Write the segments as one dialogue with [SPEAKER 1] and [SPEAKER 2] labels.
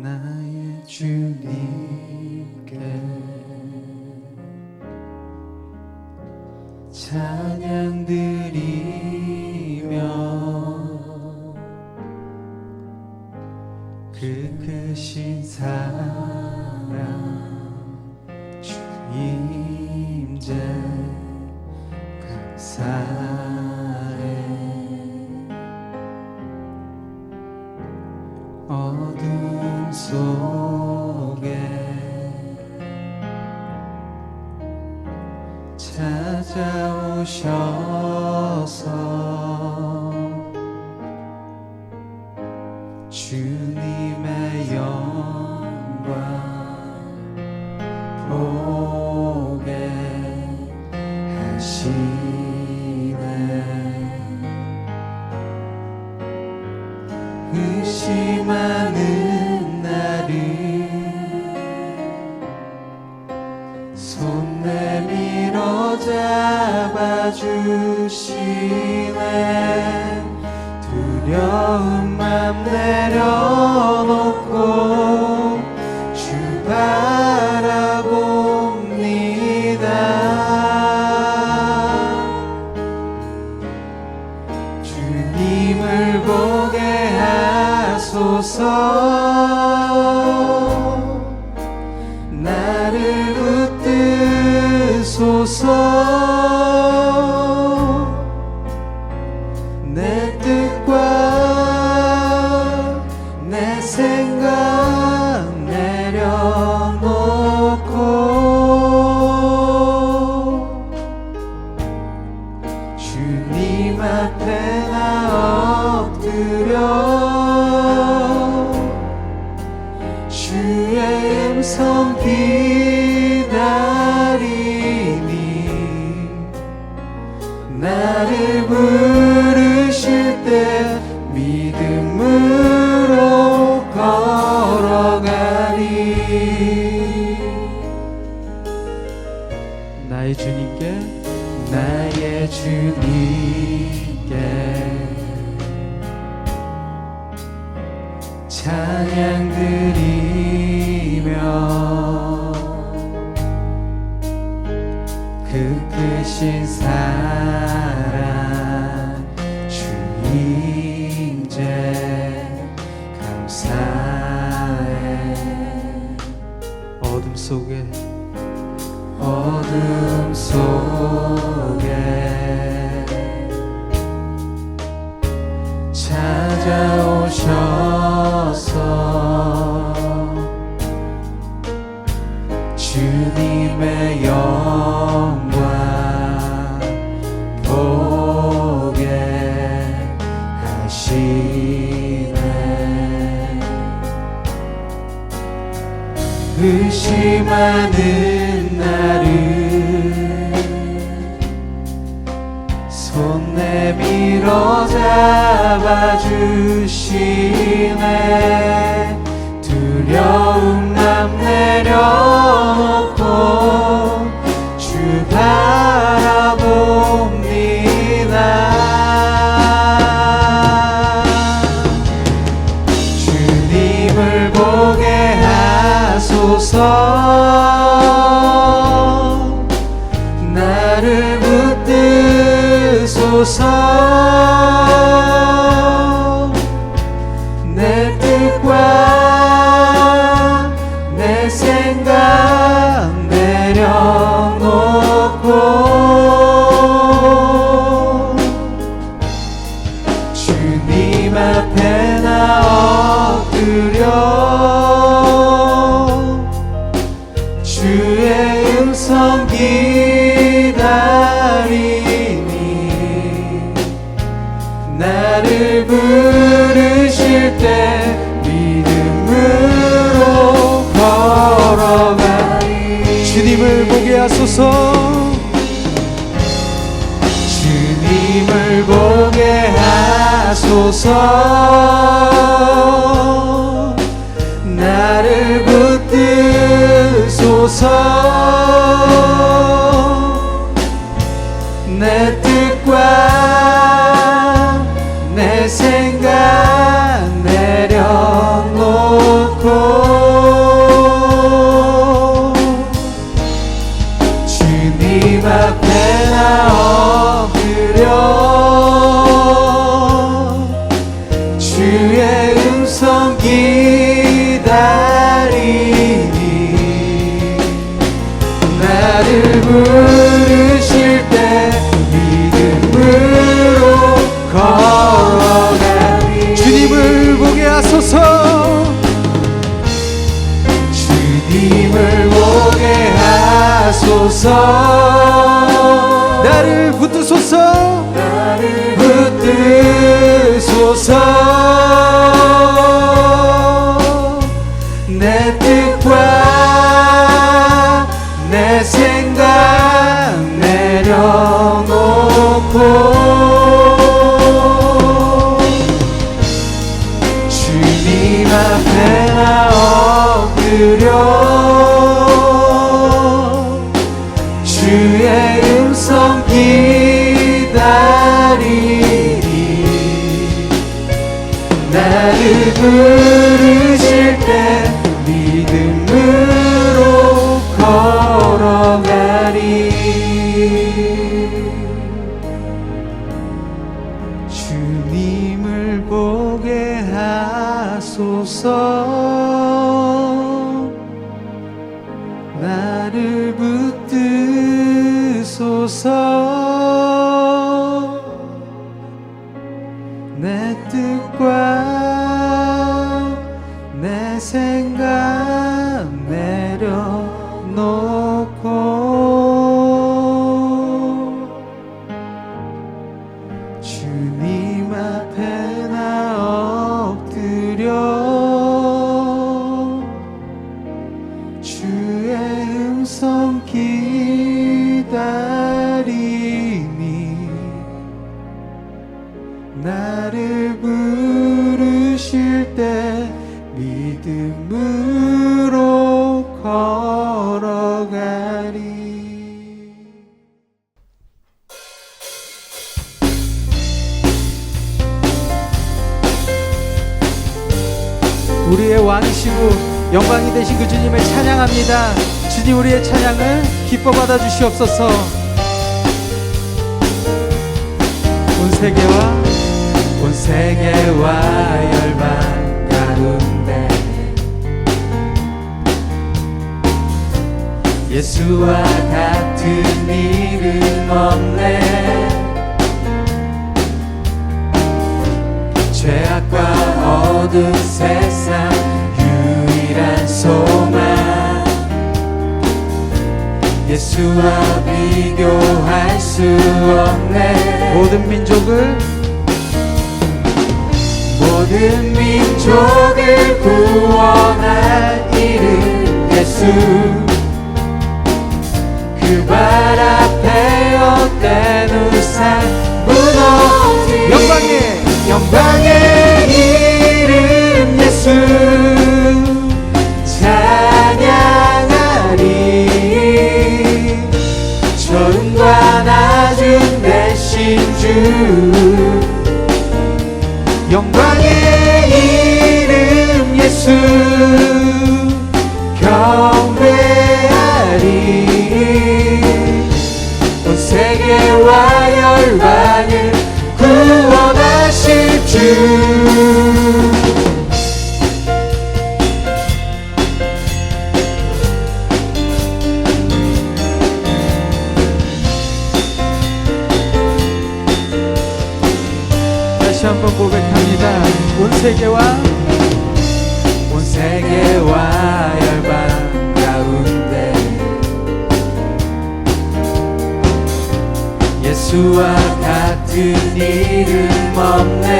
[SPEAKER 1] 나의 주님께 찬양 드리며 그 크신 사랑 주 임재 감사해. 어둠 속에 찾아오셔서 주님의 영광 보게 하시네. 의심하는 나를 손 내밀어 잡아주시네. 두려운 맘 내려놓고 주 바라봅니다. 주님을 보게 하소서. 나를 붙드소서. 내 뜻과 내 생각 내려놓고 주님 앞에 나 엎드려 주의 음성 기다리니 나를 부르실 때 믿음으로 걸어가리. 나의 주님께 나의 주님께 찬양 드리며 그 크신 사랑 주 임재 감사해. 어둠 속에 찾아오셔서 주님의 영광 보게 하시네. 의심하는 나를 손 내밀어 잡아주시네. 두려운 맘 내려놓고 주 바라봅니다. 주님을 보게 하소서. 나를 붙드소서. 내 뜻과 내 생각 내려놓고 주님 앞에 나 엎드려 주의 음성 기다리니 나를 부르실 때 믿음으로 걸어가리. 주님을 보게 하소서. 주님을 보게 하소서. 나를 붙드소서. 내 뜻과 내 생각 내려놓고 부르실 때 믿음으로 걸어가리. 주님을 보게 하소서. 주님을 보게 하소서. 나를 붙드소서. 나를 붙드소서. 내 뜻과 내 생각 내려놓고 주님 앞에 나 엎드려 주의 음성 기다리니 나를 부르실 때 믿음으로 걸어가리. 주님을 보게 하소서. 나를 붙드소서. 내 뜻과 내 생각 내려놓고 주님 앞에 나 엎드려 주의 음성 기다리니 나를 부르실 때 믿음으로 걸어가리. 우리의 왕이시고 영광이 되신 그 주님을 찬양합니다. 주님, 우리의 찬양을 기뻐 받아 주시옵소서. 온 세계와 열방 가운데 예수와 같은 이름 없네. 죄악과 어두운 세상 유일한 소망 예수와 비교할 수 없네. 모든 민족을 구원할 이름 예수. 그 발 앞에 헛된 우상 무너진 영광의 이름 예수 찬양하리. 처음과 나중 되신 주 영광의 이름 예수 경배하리. 온 세계와 열방을 구원하실 주. 다시 한번 고백합니다. 온 세계와 열방 가운데 예수와 같은 이름 없네.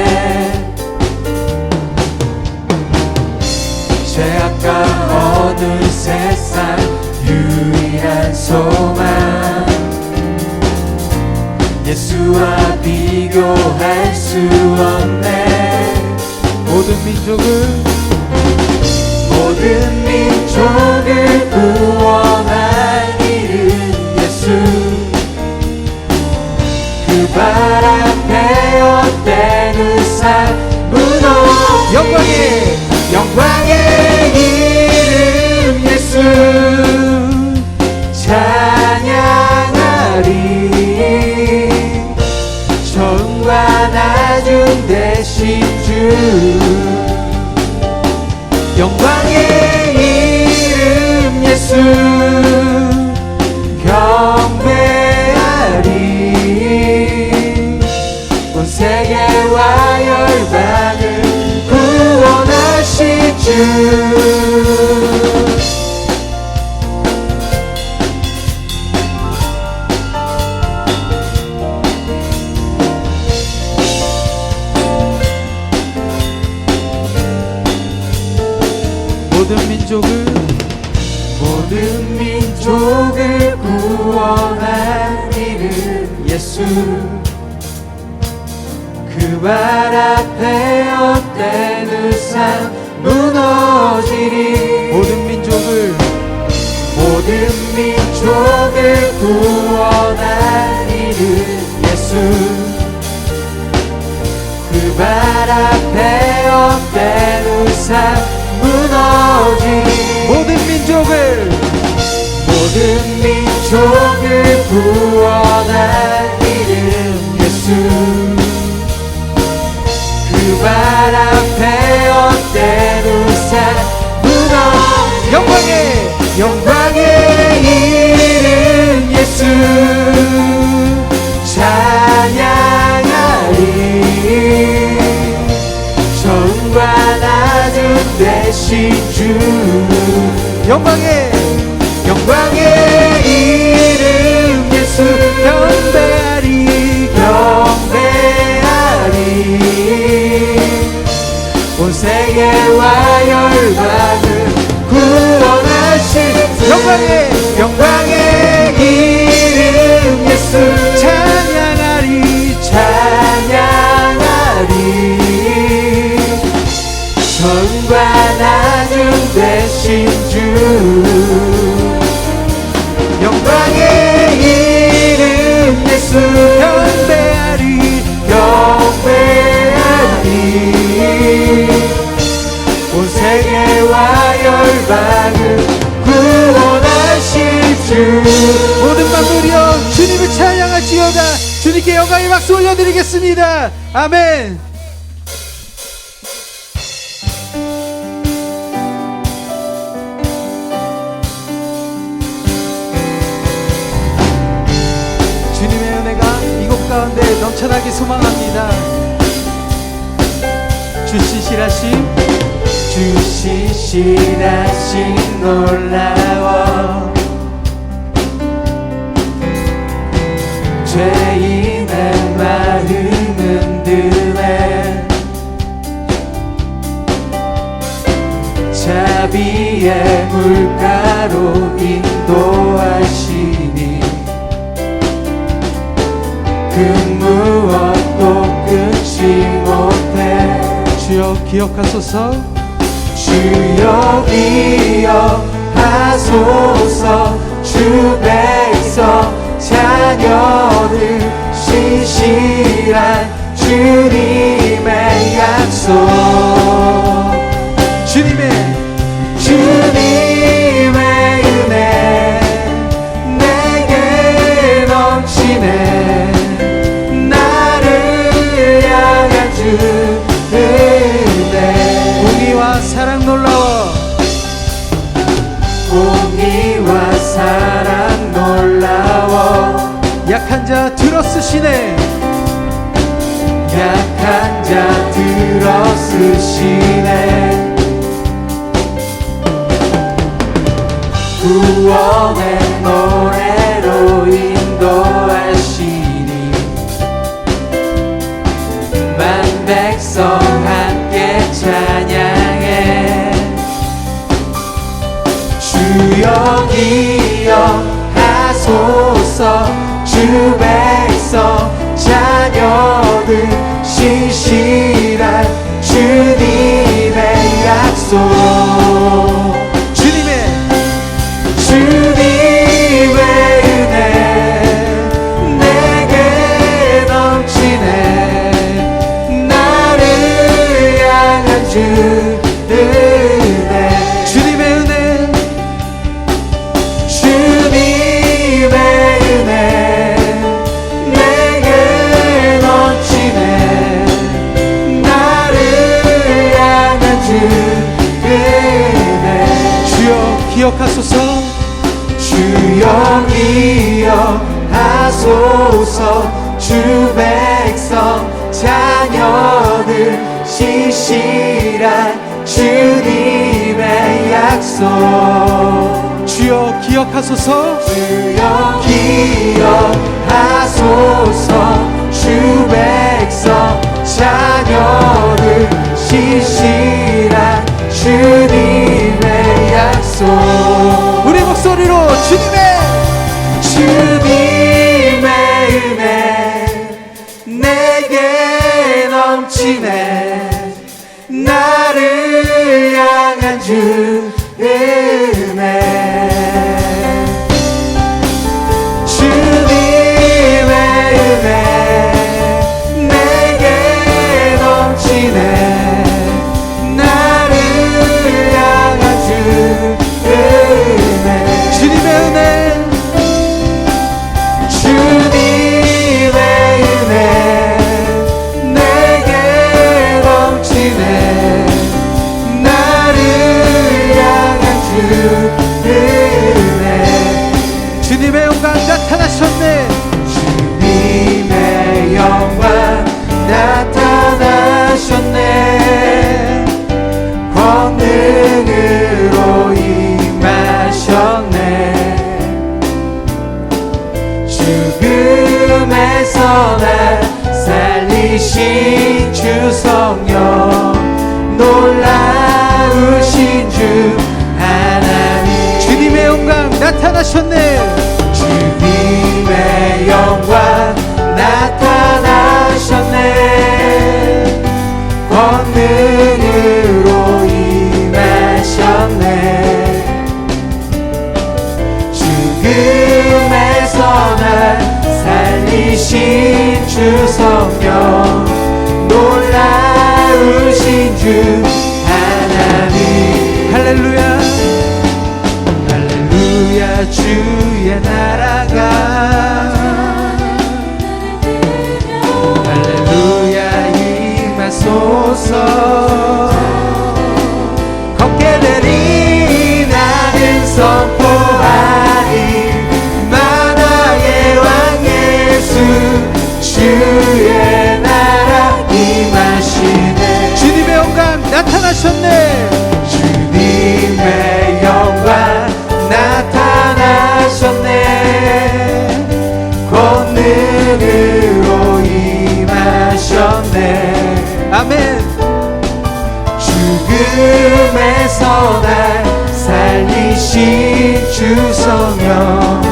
[SPEAKER 1] 죄악과 어두운 세상 유일한 소망 예수와 비교할 수 없네. 모든 민족을 구원할 이름 예수. 그 발 앞에 헛된 우상 무너진 영광의 이름 예수 찬양하리. 처음과 나중 되신 주 영광의 이름 예수 세계와 열방을 구원하신 주. 모든 민족을 구원한 이름 예수. 그 발 앞에 헛된 우상 무너지리. 모든 민족을 구원한 이름 예수. 그 발 앞에 헛된 우상 무너지리. 모든 민족을 구원한 이름 예수. 그 발 앞에 헛된 우상 무너지리. 영광의 이름 예수 찬양하리. 전과 낮은 되신 주. 영광의 이름 예수 경배하리. 온 세계와 열방을 구원하신 영광의 이름 예수 찬양하리. 전과 낮은 되신 주. 영광의 이름 예수 경배하리. 온 세계와 열방을 구원하실 주. 모든 만물이여 주님을 찬양할지어다. 주님께 영광의 박수 올려드리겠습니다. 아멘. 주님의 은혜가 이곳 가운데 넘쳐나기 소망합니다. 주시시라심 놀라워. 죄인의 마음은 흔드네. 자비의 물가로 인도하시니 그 무엇도 끊지 못해. 주여 기억하소서. 주여 기억하소서. 주 백성 자녀들 신실한 주님의 약속. 주님의 은혜 내게 넘치네. 나를 향한 주 은혜. 공의와 사랑 놀라워. 공의와 사랑 놀라워. 약한 자 들어쓰시네. 약한 자 들어쓰시네. 구원의 노래로 인도하시니 만 백성 함께 찬양해. 주여 기억하소서. 주 백성 자녀들 신실한 주님의 약속. 주님의 은혜 내게 넘치네. 나를 향한 주 은혜. 주님의 은혜 내게 넘치네. 나를 향한 주 은혜. 주여 기억하소서. 주여 기억하소서. 주 백성 자녀들 신실한 주님의 약속. 주여 기억하소서. 주여 기억하소서. 주 백성 자녀들 신실한 주님의 약속. 우리 목소리로 주님의 은혜 내게 넘치네. 나를 향한 주 은혜. 주님의 은혜 내게 넘치네. 나를 향한 주 은혜. 주님의 은혜, 주님의 은혜 내게 넘치네. 나를 향한 주 은혜. 주님의 영광 나타나셨네. 주님의 영광 나타나셨네. 권능으로 임하셨네. 죽음에서 날 살리신 주 성령, 놀라우신 주 하나님. 주님의 영광 나타나셨네. 주님의 영광 나타나셨네. 권능으로 임하셨네. 죽음에서 날 살리신 주 성령, 놀라우신 주 하나님. 할렐루야 할렐루야. 주의 나라가 할렐루야 임하소서. 걷게 되리 나는 선포하리. 만왕의 왕 예수 주의 나라 임하시네. 주님의 영광 나타나셨네. 주님의 영광 나타나셨네. 권능으로 임하셨네. 아멘. 죽음에서 날 살리신 주 성령,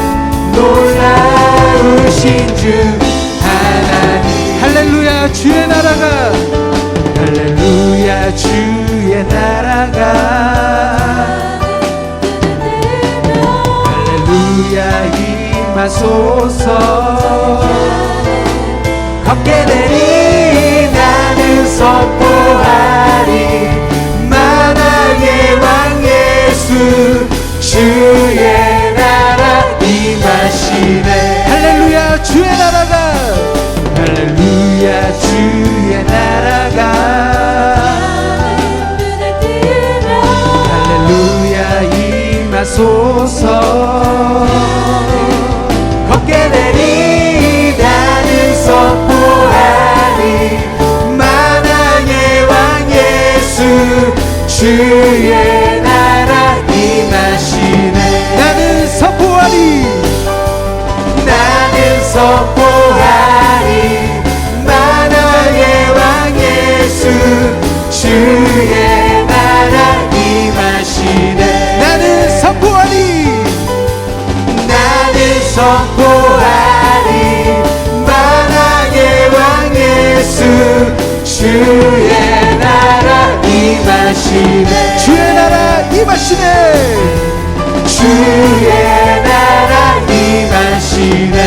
[SPEAKER 1] 놀라우신 주 하나님. 할렐루야. 주의 나라가 할렐루야. 주의 나라가 할렐루야 임하소서. 걷게 되리 나는 선포하리. 만왕의 왕 예수 주의 나라 임하시네. 할렐루야. 주의 나라가 할렐루야. 주의 나라가 할렐루야 임하소서. 걷게 되리 나는 선포하리. 만왕의 왕 예수 주의 나라 임하시네. 나는 선포하리. 나는 선포하리. 만왕의 왕 예수 주의 나라 임하시네. 나는 선포하리. 나는 선포하리. 만왕의 왕 예수 주의 나라 임하시네. 주의 나라 임하시네. 주의 나라 임하시네.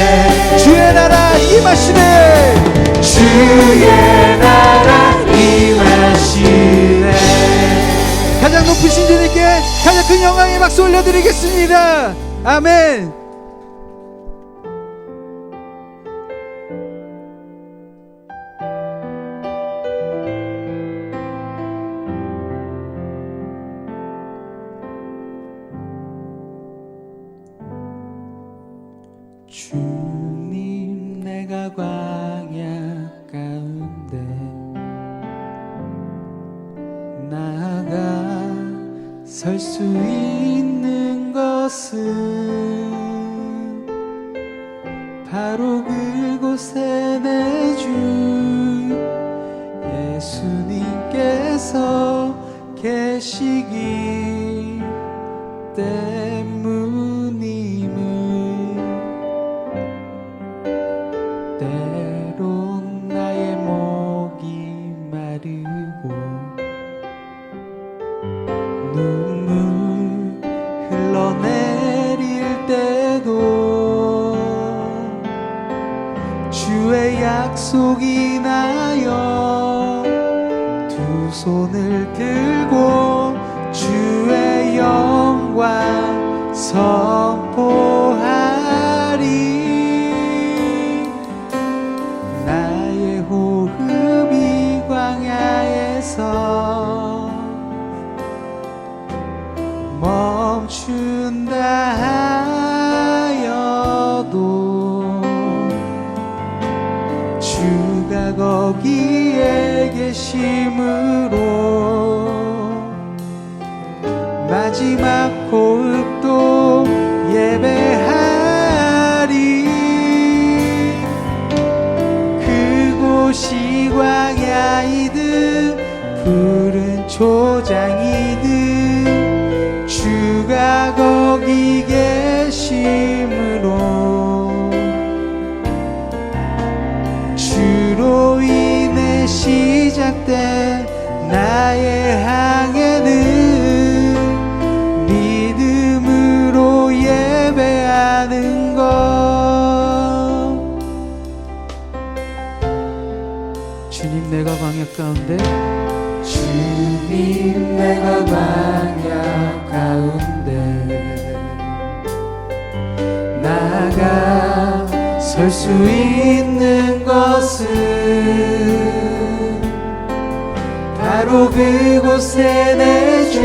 [SPEAKER 1] 주의 나라 임하시네. 주의 나라 임하시네. 가장 높으신 주님께 가장 큰 영광의 박수 올려드리겠습니다. 아멘. 주님, 내가 광야 가운데 설 수 있는 것은 바로 그곳에 내 주 예수님께서 계시기 때문임을. 때론 나의 목이 마르고 눈물 흘러내릴 때도 주의 약속이 나여 두 손을 들고 주의 영광 선포하리. 나의 호흡이 광야에서 멈춘다 하여도 주가 거기에 계심으로 마지막 호흡도 예배하리. 그곳이 광야이든 푸른 초장이든 주가 거기 계심으로 주로 인해 시작된 나의 항해는 믿음으로 예배하는 것. 주님 내가 광야 가운데, 주님 내가 광야 가운데 나가 설 수 있는 것은 바로 그곳에 내 주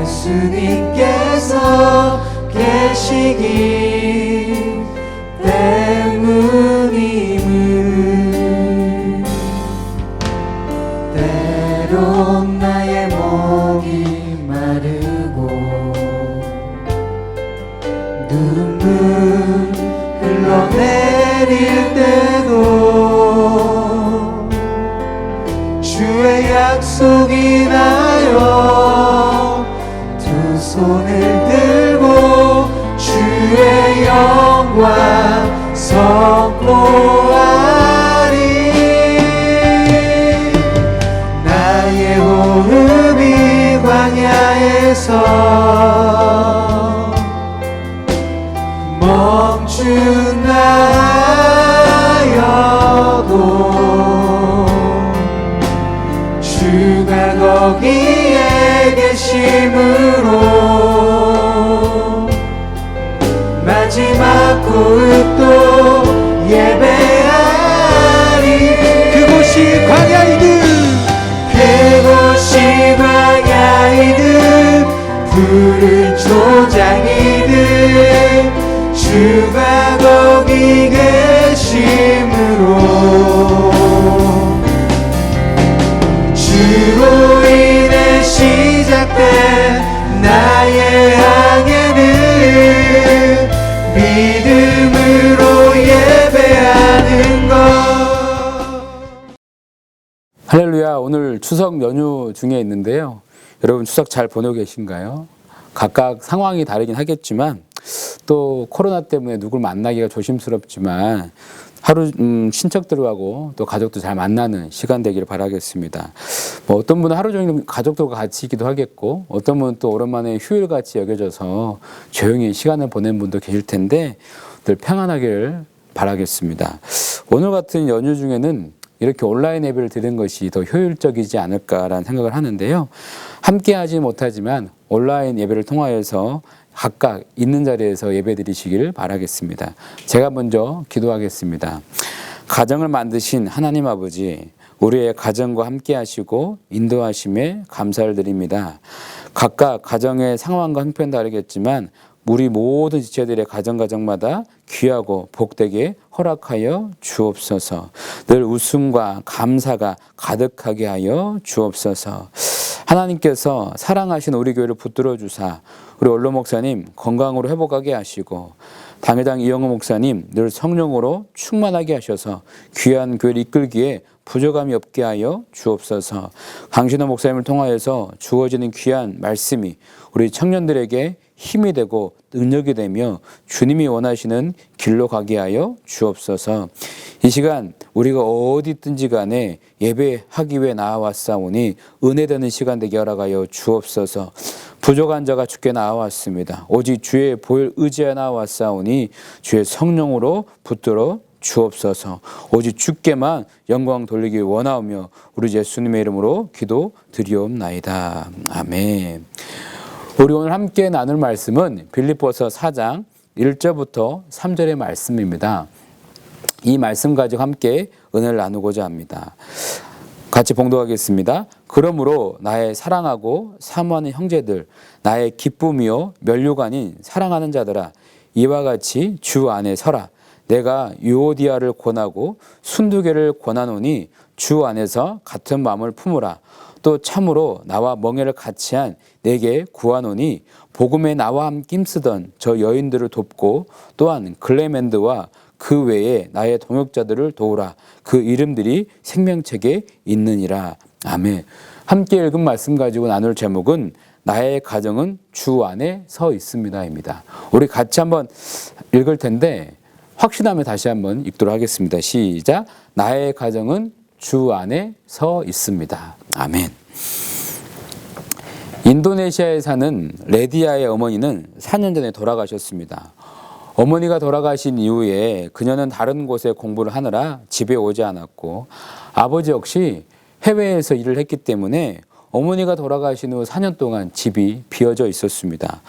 [SPEAKER 1] 예수님께서 계시기 때문임을. 때론 나의 목이 마르고 눈물 흘러내릴 때도 주의 약속이 나여 두 손을 들고 주의 영광 선포하리. 나의 호흡이 광야에서 멈춘다 하여도 주가 거기에 계심으로 마지막 호흡도 예배하리. 그곳이 광야이든 그곳이 광야이든 푸른 초장이든 주가 거기 계심으로 주로 인해 시작된 나의 항해는 믿음으로 예배하는 것.
[SPEAKER 2] 할렐루야. 오늘 추석 연휴 중에 있는데요. 여러분 추석 잘 보내고 계신가요? 각각 상황이 다르긴 하겠지만 또 코로나 때문에 누굴 만나기가 조심스럽지만 하루 친척들하고 또 가족도 잘 만나는 시간 되기를 바라겠습니다. 뭐 어떤 분은 하루 종일 가족들과 같이 있기도 하겠고 어떤 분은 또 오랜만에 휴일같이 여겨져서 조용히 시간을 보낸 분도 계실 텐데 늘 평안하기를 바라겠습니다. 오늘 같은 연휴 중에는 이렇게 온라인 예배를 드리는 것이 더 효율적이지 않을까라는 생각을 하는데요. 함께 하지 못하지만 온라인 예배를 통하여서 각각 있는 자리에서 예배 드리시길 바라겠습니다. 제가 먼저 기도하겠습니다. 가정을 만드신 하나님 아버지, 우리의 가정과 함께 하시고 인도하심에 감사를 드립니다. 각각 가정의 상황과 형편 다르겠지만 우리 모든 지체들의 가정마다 귀하고 복되게 허락하여 주옵소서. 늘 웃음과 감사가 가득하게 하여 주옵소서. 하나님께서 사랑하신 우리 교회를 붙들어 주사 우리 원로 목사님 건강으로 회복하게 하시고 당회장 이영호 목사님 늘 성령으로 충만하게 하셔서 귀한 교회를 이끌기에 부족함이 없게 하여 주옵소서. 강신호 목사님을 통하여서 주어지는 귀한 말씀이 우리 청년들에게 힘이 되고 능력이 되며 주님이 원하시는 길로 가게 하여 주옵소서. 이 시간 우리가 어디 있든지 간에 예배하기 위해 나와왔사오니 은혜되는 시간 되게 허락하여 주옵소서. 부족한 자가 주께 나와왔습니다. 오직 주의 보혈 의지하여 나와왔사오니 주의 성령으로 붙들어 주옵소서. 오직 주께만 영광 돌리기 원하오며 우리 예수님의 이름으로 기도 드리옵나이다. 아멘. 우리 오늘 함께 나눌 말씀은 빌립보서 4장 1절부터 3절의 말씀입니다. 이 말씀 가지고 함께 은혜를 나누고자 합니다. 같이 봉독하겠습니다. 그러므로 나의 사랑하고 사모하는 형제들, 나의 기쁨이요 면류가 아닌 사랑하는 자들아, 이와 같이 주 안에 서라. 내가 유오디아를 권하고 순두개를 권하노니 주 안에서 같은 마음을 품으라. 또 참으로 나와 멍에를 같이한 내게 구하노니 복음에 나와 함께 힘쓰던 저 여인들을 돕고 또한 글레멘드와 그 외에 나의 동역자들을 도우라. 그 이름들이 생명책에 있느니라. 아멘. 함께 읽은 말씀 가지고 나눌 제목은 나의 가정은 주 안에 서 있습니다입니다. 우리 같이 한번 읽을 텐데 확신하며 다시 한번 읽도록 하겠습니다. 시작. 나의 가정은 주 안에 서 있습니다. 아멘. 인도네시아에 사는 레디아의 어머니는 4년 전에 돌아가셨습니다. 어머니가 돌아가신 이후에 그녀는 다른 곳에 공부를 하느라 집에 오지 않았고 아버지 역시 해외에서 일을 했기 때문에 어머니가 돌아가신 후 4년 동안 집이 비어져 있었습니다.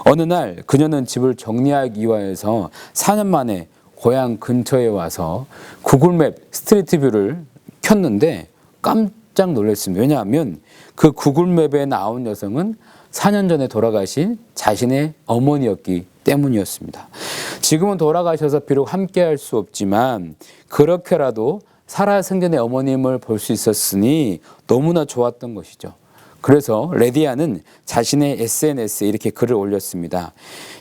[SPEAKER 2] 어느 날 그녀는 집을 정리하기 위해서 4년 만에 고향 근처에 와서 구글맵 스트리트뷰를 켰는데 깜짝 놀랐습니다. 왜냐하면 그 구글맵에 나온 여성은 4년 전에 돌아가신 자신의 어머니였기 때문이었습니다. 지금은 돌아가셔서 비록 함께할 수 없지만 그렇게라도 살아생전의 어머님을 볼 수 있었으니 너무나 좋았던 것이죠. 그래서 레디아는 자신의 SNS에 이렇게 글을 올렸습니다.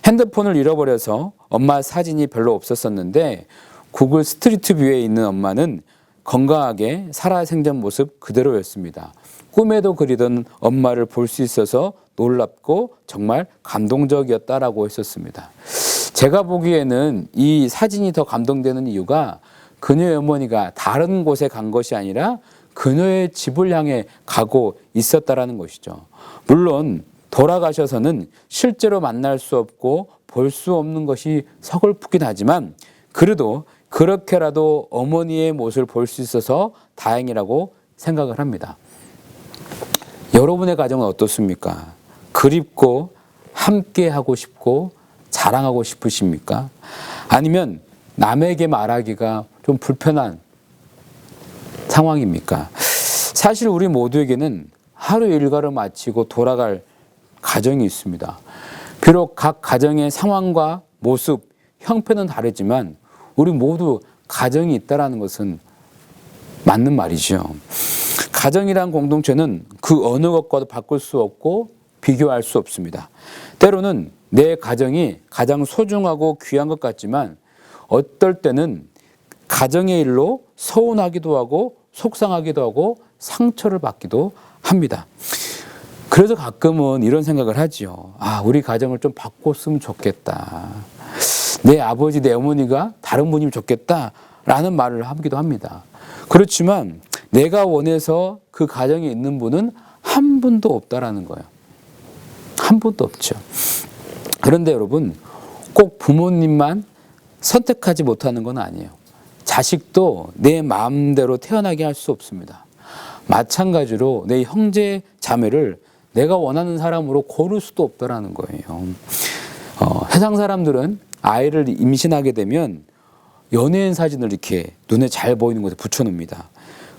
[SPEAKER 2] 핸드폰을 잃어버려서 엄마 사진이 별로 없었었는데 구글 스트리트 뷰에 있는 엄마는 건강하게 살아생전 모습 그대로였습니다. 꿈에도 그리던 엄마를 볼 수 있어서 놀랍고 정말 감동적이었다라고 했었습니다. 제가 보기에는 이 사진이 더 감동되는 이유가 그녀의 어머니가 다른 곳에 간 것이 아니라 그녀의 집을 향해 가고 있었다라는 것이죠. 물론 돌아가셔서는 실제로 만날 수 없고 볼 수 없는 것이 서글프긴 하지만 그래도 그렇게라도 어머니의 모습을 볼 수 있어서 다행이라고 생각을 합니다. 여러분의 가정은 어떻습니까? 그립고 함께 하고 싶고 자랑하고 싶으십니까? 아니면 남에게 말하기가 좀 불편한 상황입니까? 사실 우리 모두에게는 하루 일과를 마치고 돌아갈 가정이 있습니다. 비록 각 가정의 상황과 모습, 형편은 다르지만 우리 모두 가정이 있다는 것은 맞는 말이죠. 가정이란 공동체는 그 어느 것과도 바꿀 수 없고 비교할 수 없습니다. 때로는 내 가정이 가장 소중하고 귀한 것 같지만 어떨 때는 가정의 일로 서운하기도 하고 속상하기도 하고 상처를 받기도 합니다. 그래서 가끔은 이런 생각을 하지요. 우리 가정을 좀 바꿨으면 좋겠다. 내 아버지, 내 어머니가 다른 분이면 좋겠다라는 말을 하기도 합니다. 그렇지만 내가 원해서 그 가정에 있는 분은 한 분도 없다라는 거예요. 한 분도 없죠. 그런데 여러분, 꼭 부모님만 선택하지 못하는 건 아니에요. 자식도 내 마음대로 태어나게 할 수 없습니다. 마찬가지로 내 형제 자매를 내가 원하는 사람으로 고를 수도 없다라는 거예요. 세상 사람들은 아이를 임신하게 되면 연예인 사진을 이렇게 눈에 잘 보이는 곳에 붙여놓습니다.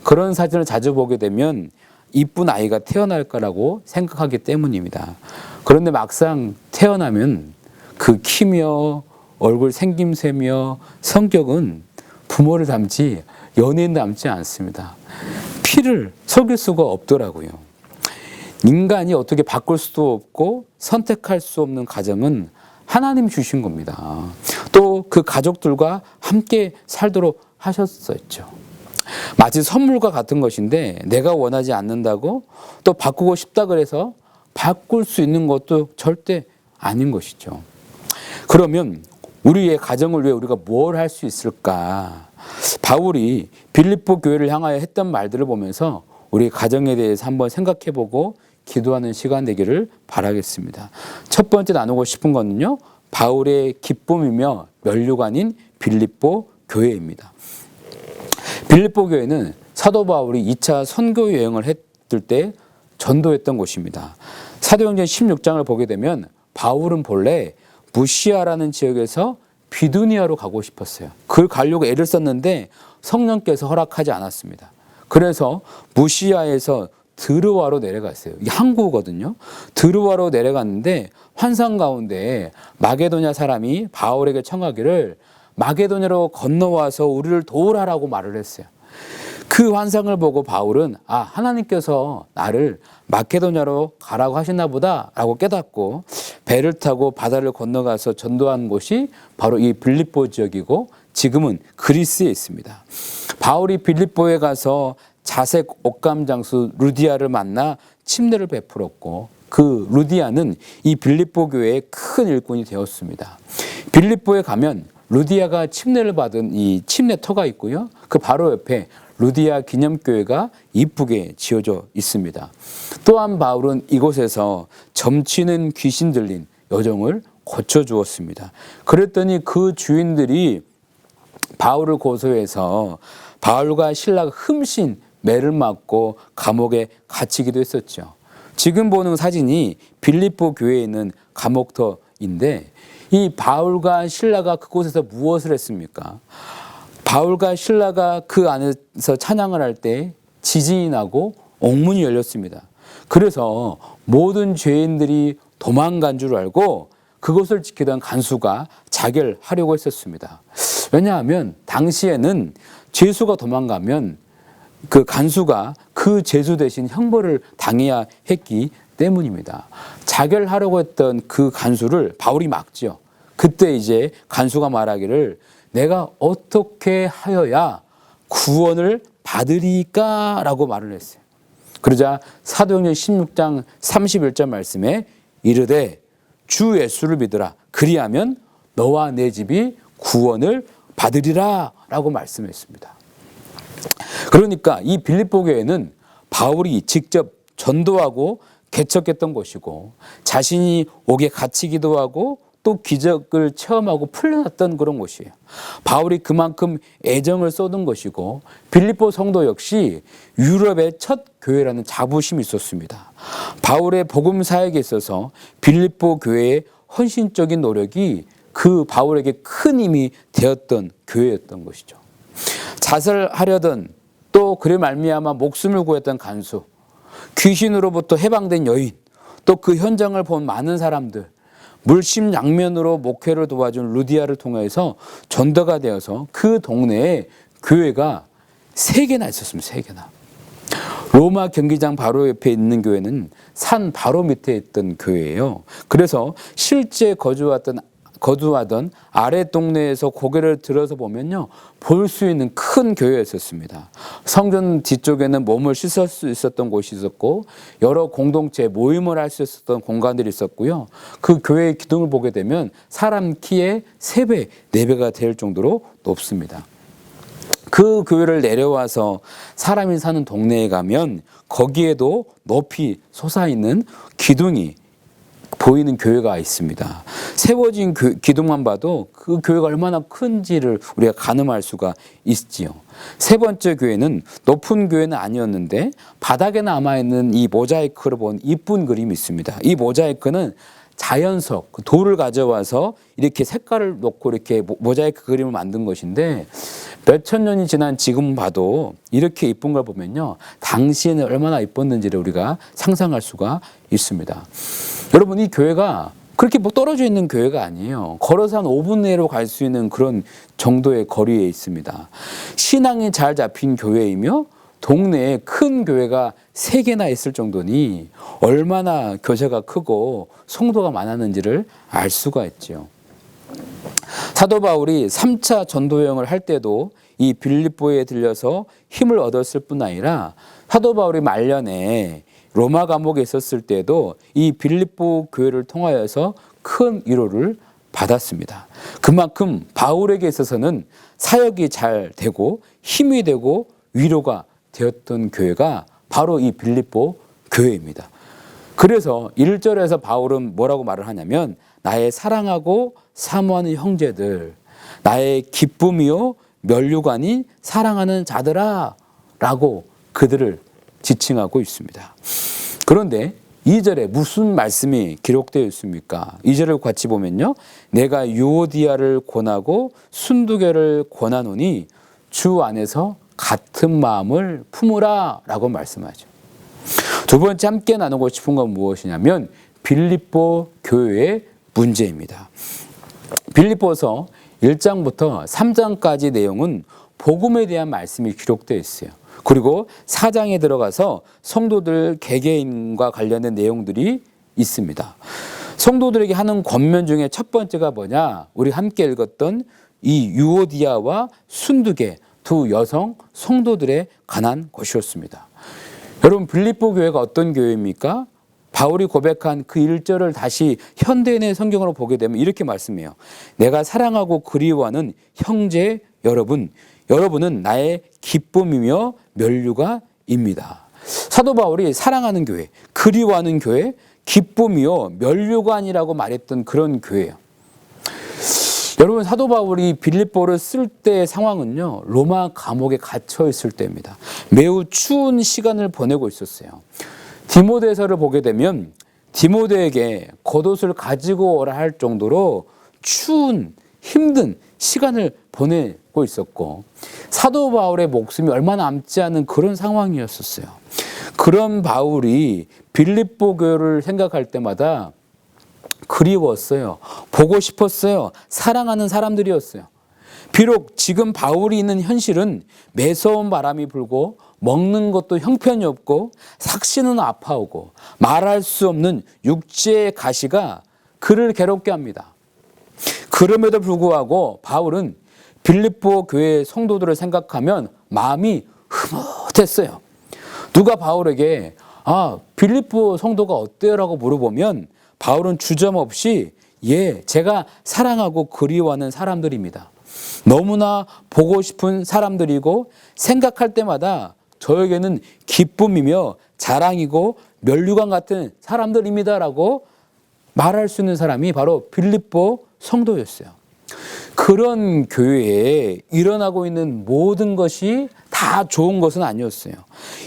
[SPEAKER 2] 그런 사진을 자주 보게 되면 이쁜 아이가 태어날 거라고 생각하기 때문입니다. 그런데 막상 태어나면 그 키며 얼굴 생김새며 성격은 부모를 닮지 연예인 닮지 않습니다. 피를 속일 수가 없더라고요. 인간이 어떻게 바꿀 수도 없고 선택할 수 없는 가정은 하나님 주신 겁니다. 또 그 가족들과 함께 살도록 하셨었죠. 마치 선물과 같은 것인데 내가 원하지 않는다고 또 바꾸고 싶다 그래서 바꿀 수 있는 것도 절대 아닌 것이죠. 그러면 우리의 가정을 위해 우리가 뭘 할 수 있을까? 바울이 빌립보 교회를 향하여 했던 말들을 보면서 우리 가정에 대해서 한번 생각해보고 기도하는 시간 되기를 바라겠습니다. 첫 번째 나누고 싶은 거는요, 바울의 기쁨이며 면류관인 빌립보 교회입니다. 빌립보 교회는 사도 바울이 2차 선교 여행을 했을 때 전도했던 곳입니다. 사도행전 16장을 보게 되면 바울은 본래 무시아라는 지역에서 비두니아로 가고 싶었어요. 그걸 가려고 애를 썼는데 성령께서 허락하지 않았습니다. 그래서 무시아에서 드르와로 내려갔어요. 이게 항구거든요. 드르와로 내려갔는데 환상 가운데 마게도냐 사람이 바울에게 청하기를 마게도냐로 건너와서 우리를 도우라라고 말을 했어요. 그 환상을 보고 바울은 하나님께서 나를 마케도냐로 가라고 하셨나 보다 라고 깨닫고 배를 타고 바다를 건너가서 전도한 곳이 바로 이 빌립보 지역이고 지금은 그리스에 있습니다. 바울이 빌립보에 가서 자색 옷감 장수 루디아를 만나 침례를 베풀었고 그 루디아는 이 빌립보 교회의 큰 일꾼이 되었습니다. 빌립보에 가면 루디아가 침례를 받은 이 침례터가 있고요. 그 바로 옆에 루디아 기념교회가 이쁘게 지어져 있습니다. 또한 바울은 이곳에서 점치는 귀신 들린 여종을 고쳐주었습니다. 그랬더니 그 주인들이 바울을 고소해서 바울과 신라가 흠씬 매를 맞고 감옥에 갇히기도 했었죠. 지금 보는 사진이 빌립보 교회에 있는 감옥터인데 이 바울과 신라가 그곳에서 무엇을 했습니까? 바울과 신라가 그 안에서 찬양을 할 때 지진이 나고 옥문이 열렸습니다. 그래서 모든 죄인들이 도망간 줄 알고 그것을 지키던 간수가 자결하려고 했었습니다. 왜냐하면 당시에는 죄수가 도망가면 그 간수가 그 죄수 대신 형벌을 당해야 했기 때문입니다. 자결하려고 했던 그 간수를 바울이 막죠. 그때 이제 간수가 말하기를 내가 어떻게 하여야 구원을 받으리까? 라고 말을 했어요. 그러자 사도행전 16장 31절 말씀에 이르되 주 예수를 믿으라. 그리하면 너와 내 집이 구원을 받으리라. 라고 말씀했습니다. 그러니까 이 빌립보 교회는 바울이 직접 전도하고 개척했던 곳이고 자신이 옥에 갇히기도 하고 또 기적을 체험하고 풀려났던 그런 곳이에요. 바울이 그만큼 애정을 쏟은 것이고 빌립보 성도 역시 유럽의 첫 교회라는 자부심이 있었습니다. 바울의 복음 사역에 있어서 빌립보 교회의 헌신적인 노력이 그 바울에게 큰 힘이 되었던 교회였던 것이죠. 자살하려던 또 그를 말미암아 목숨을 구했던 간수, 귀신으로부터 해방된 여인, 또 그 현장을 본 많은 사람들, 물심양면으로 목회를 도와준 루디아를 통해서 전도가 되어서 그 동네에 교회가 3개나 있었습니다. 3개나. 로마 경기장 바로 옆에 있는 교회는 산 바로 밑에 있던 교회예요. 그래서 실제 거주하던 아래 동네에서 고개를 들어서 보면요, 볼 수 있는 큰 교회였었습니다. 성전 뒤쪽에는 몸을 씻을 수 있었던 곳이 있었고 여러 공동체 모임을 할 수 있었던 공간들이 있었고요. 그 교회의 기둥을 보게 되면 사람 키의 3배, 4배가 될 정도로 높습니다. 그 교회를 내려와서 사람이 사는 동네에 가면 거기에도 높이 솟아있는 기둥이 보이는 교회가 있습니다. 세워진 기둥만 봐도 그 교회가 얼마나 큰지를 우리가 가늠할 수가 있지요. 세 번째 교회는 높은 교회는 아니었는데 바닥에 남아있는 이 모자이크로 본 이쁜 그림이 있습니다. 이 모자이크는 자연석, 돌을 가져와서 이렇게 색깔을 놓고 이렇게 모자이크 그림을 만든 것인데 몇천 년이 지난 지금 봐도 이렇게 이쁜 걸 보면요, 당시에는 얼마나 이뻤는지를 우리가 상상할 수가 있습니다. 여러분, 이 교회가 그렇게 떨어져 있는 교회가 아니에요. 걸어서 한 5분 내로 갈 수 있는 그런 정도의 거리에 있습니다. 신앙이 잘 잡힌 교회이며 동네에 큰 교회가 3개나 있을 정도니 얼마나 교회가 크고 성도가 많았는지를 알 수가 있죠. 사도 바울이 3차 전도 여행을 할 때도 이 빌립보에 들려서 힘을 얻었을 뿐 아니라 사도 바울이 말년에 로마 감옥에 있었을 때도 이 빌립보 교회를 통하여서 큰 위로를 받았습니다. 그만큼 바울에게 있어서는 사역이 잘 되고 힘이 되고 위로가 되었던 교회가 바로 이 빌립보 교회입니다. 그래서 1절에서 바울은 뭐라고 말을 하냐면 나의 사랑하고 사모하는 형제들, 나의 기쁨이요 면류관이 사랑하는 자들아 라고 그들을 지칭하고 있습니다. 그런데 2절에 무슨 말씀이 기록되어 있습니까? 2절을 같이 보면요. 내가 유오디아를 권하고 순두개를 권하노니 주 안에서 같은 마음을 품으라 라고 말씀하죠. 두 번째 함께 나누고 싶은 건 무엇이냐면 빌립보 교회의 문제입니다. 빌립보서 1장부터 3장까지 내용은 복음에 대한 말씀이 기록되어 있어요. 그리고 4장에 들어가서 성도들 개개인과 관련된 내용들이 있습니다. 성도들에게 하는 권면 중에 첫 번째가 뭐냐? 우리 함께 읽었던 이 유오디아와 순두개 두 여성 성도들에 관한 것이었습니다. 여러분 빌립보 교회가 어떤 교회입니까? 바울이 고백한 그 1절을 다시 현대인의 성경으로 보게 되면 이렇게 말씀해요. 내가 사랑하고 그리워하는 형제 여러분, 여러분은 나의 기쁨이며 면류관입니다. 사도 바울이 사랑하는 교회, 그리워하는 교회, 기쁨이요 면류관이라고 말했던 그런 교회예요. 여러분 사도 바울이 빌립보를 쓸 때의 상황은요 로마 감옥에 갇혀 있을 때입니다. 매우 추운 시간을 보내고 있었어요. 디모데서를 보게 되면 디모데에게 겉옷을 가지고 오라 할 정도로 추운 힘든 시간을 보내고 있었고 사도 바울의 목숨이 얼마 남지 않은 그런 상황이었었어요. 그런 바울이 빌립보 교회를 생각할 때마다 그리웠어요. 보고 싶었어요. 사랑하는 사람들이었어요. 비록 지금 바울이 있는 현실은 매서운 바람이 불고 먹는 것도 형편이 없고 삭신은 아파오고 말할 수 없는 육체의 가시가 그를 괴롭게 합니다. 그럼에도 불구하고 바울은 빌립보 교회 성도들을 생각하면 마음이 흐뭇했어요. 누가 바울에게 빌립보 성도가 어때요? 라고 물어보면 바울은 주저없이 제가 사랑하고 그리워하는 사람들입니다. 너무나 보고 싶은 사람들이고 생각할 때마다 저에게는 기쁨이며 자랑이고 면류관 같은 사람들입니다라고 말할 수 있는 사람이 바로 빌립보 성도였어요. 그런 교회에 일어나고 있는 모든 것이 다 좋은 것은 아니었어요.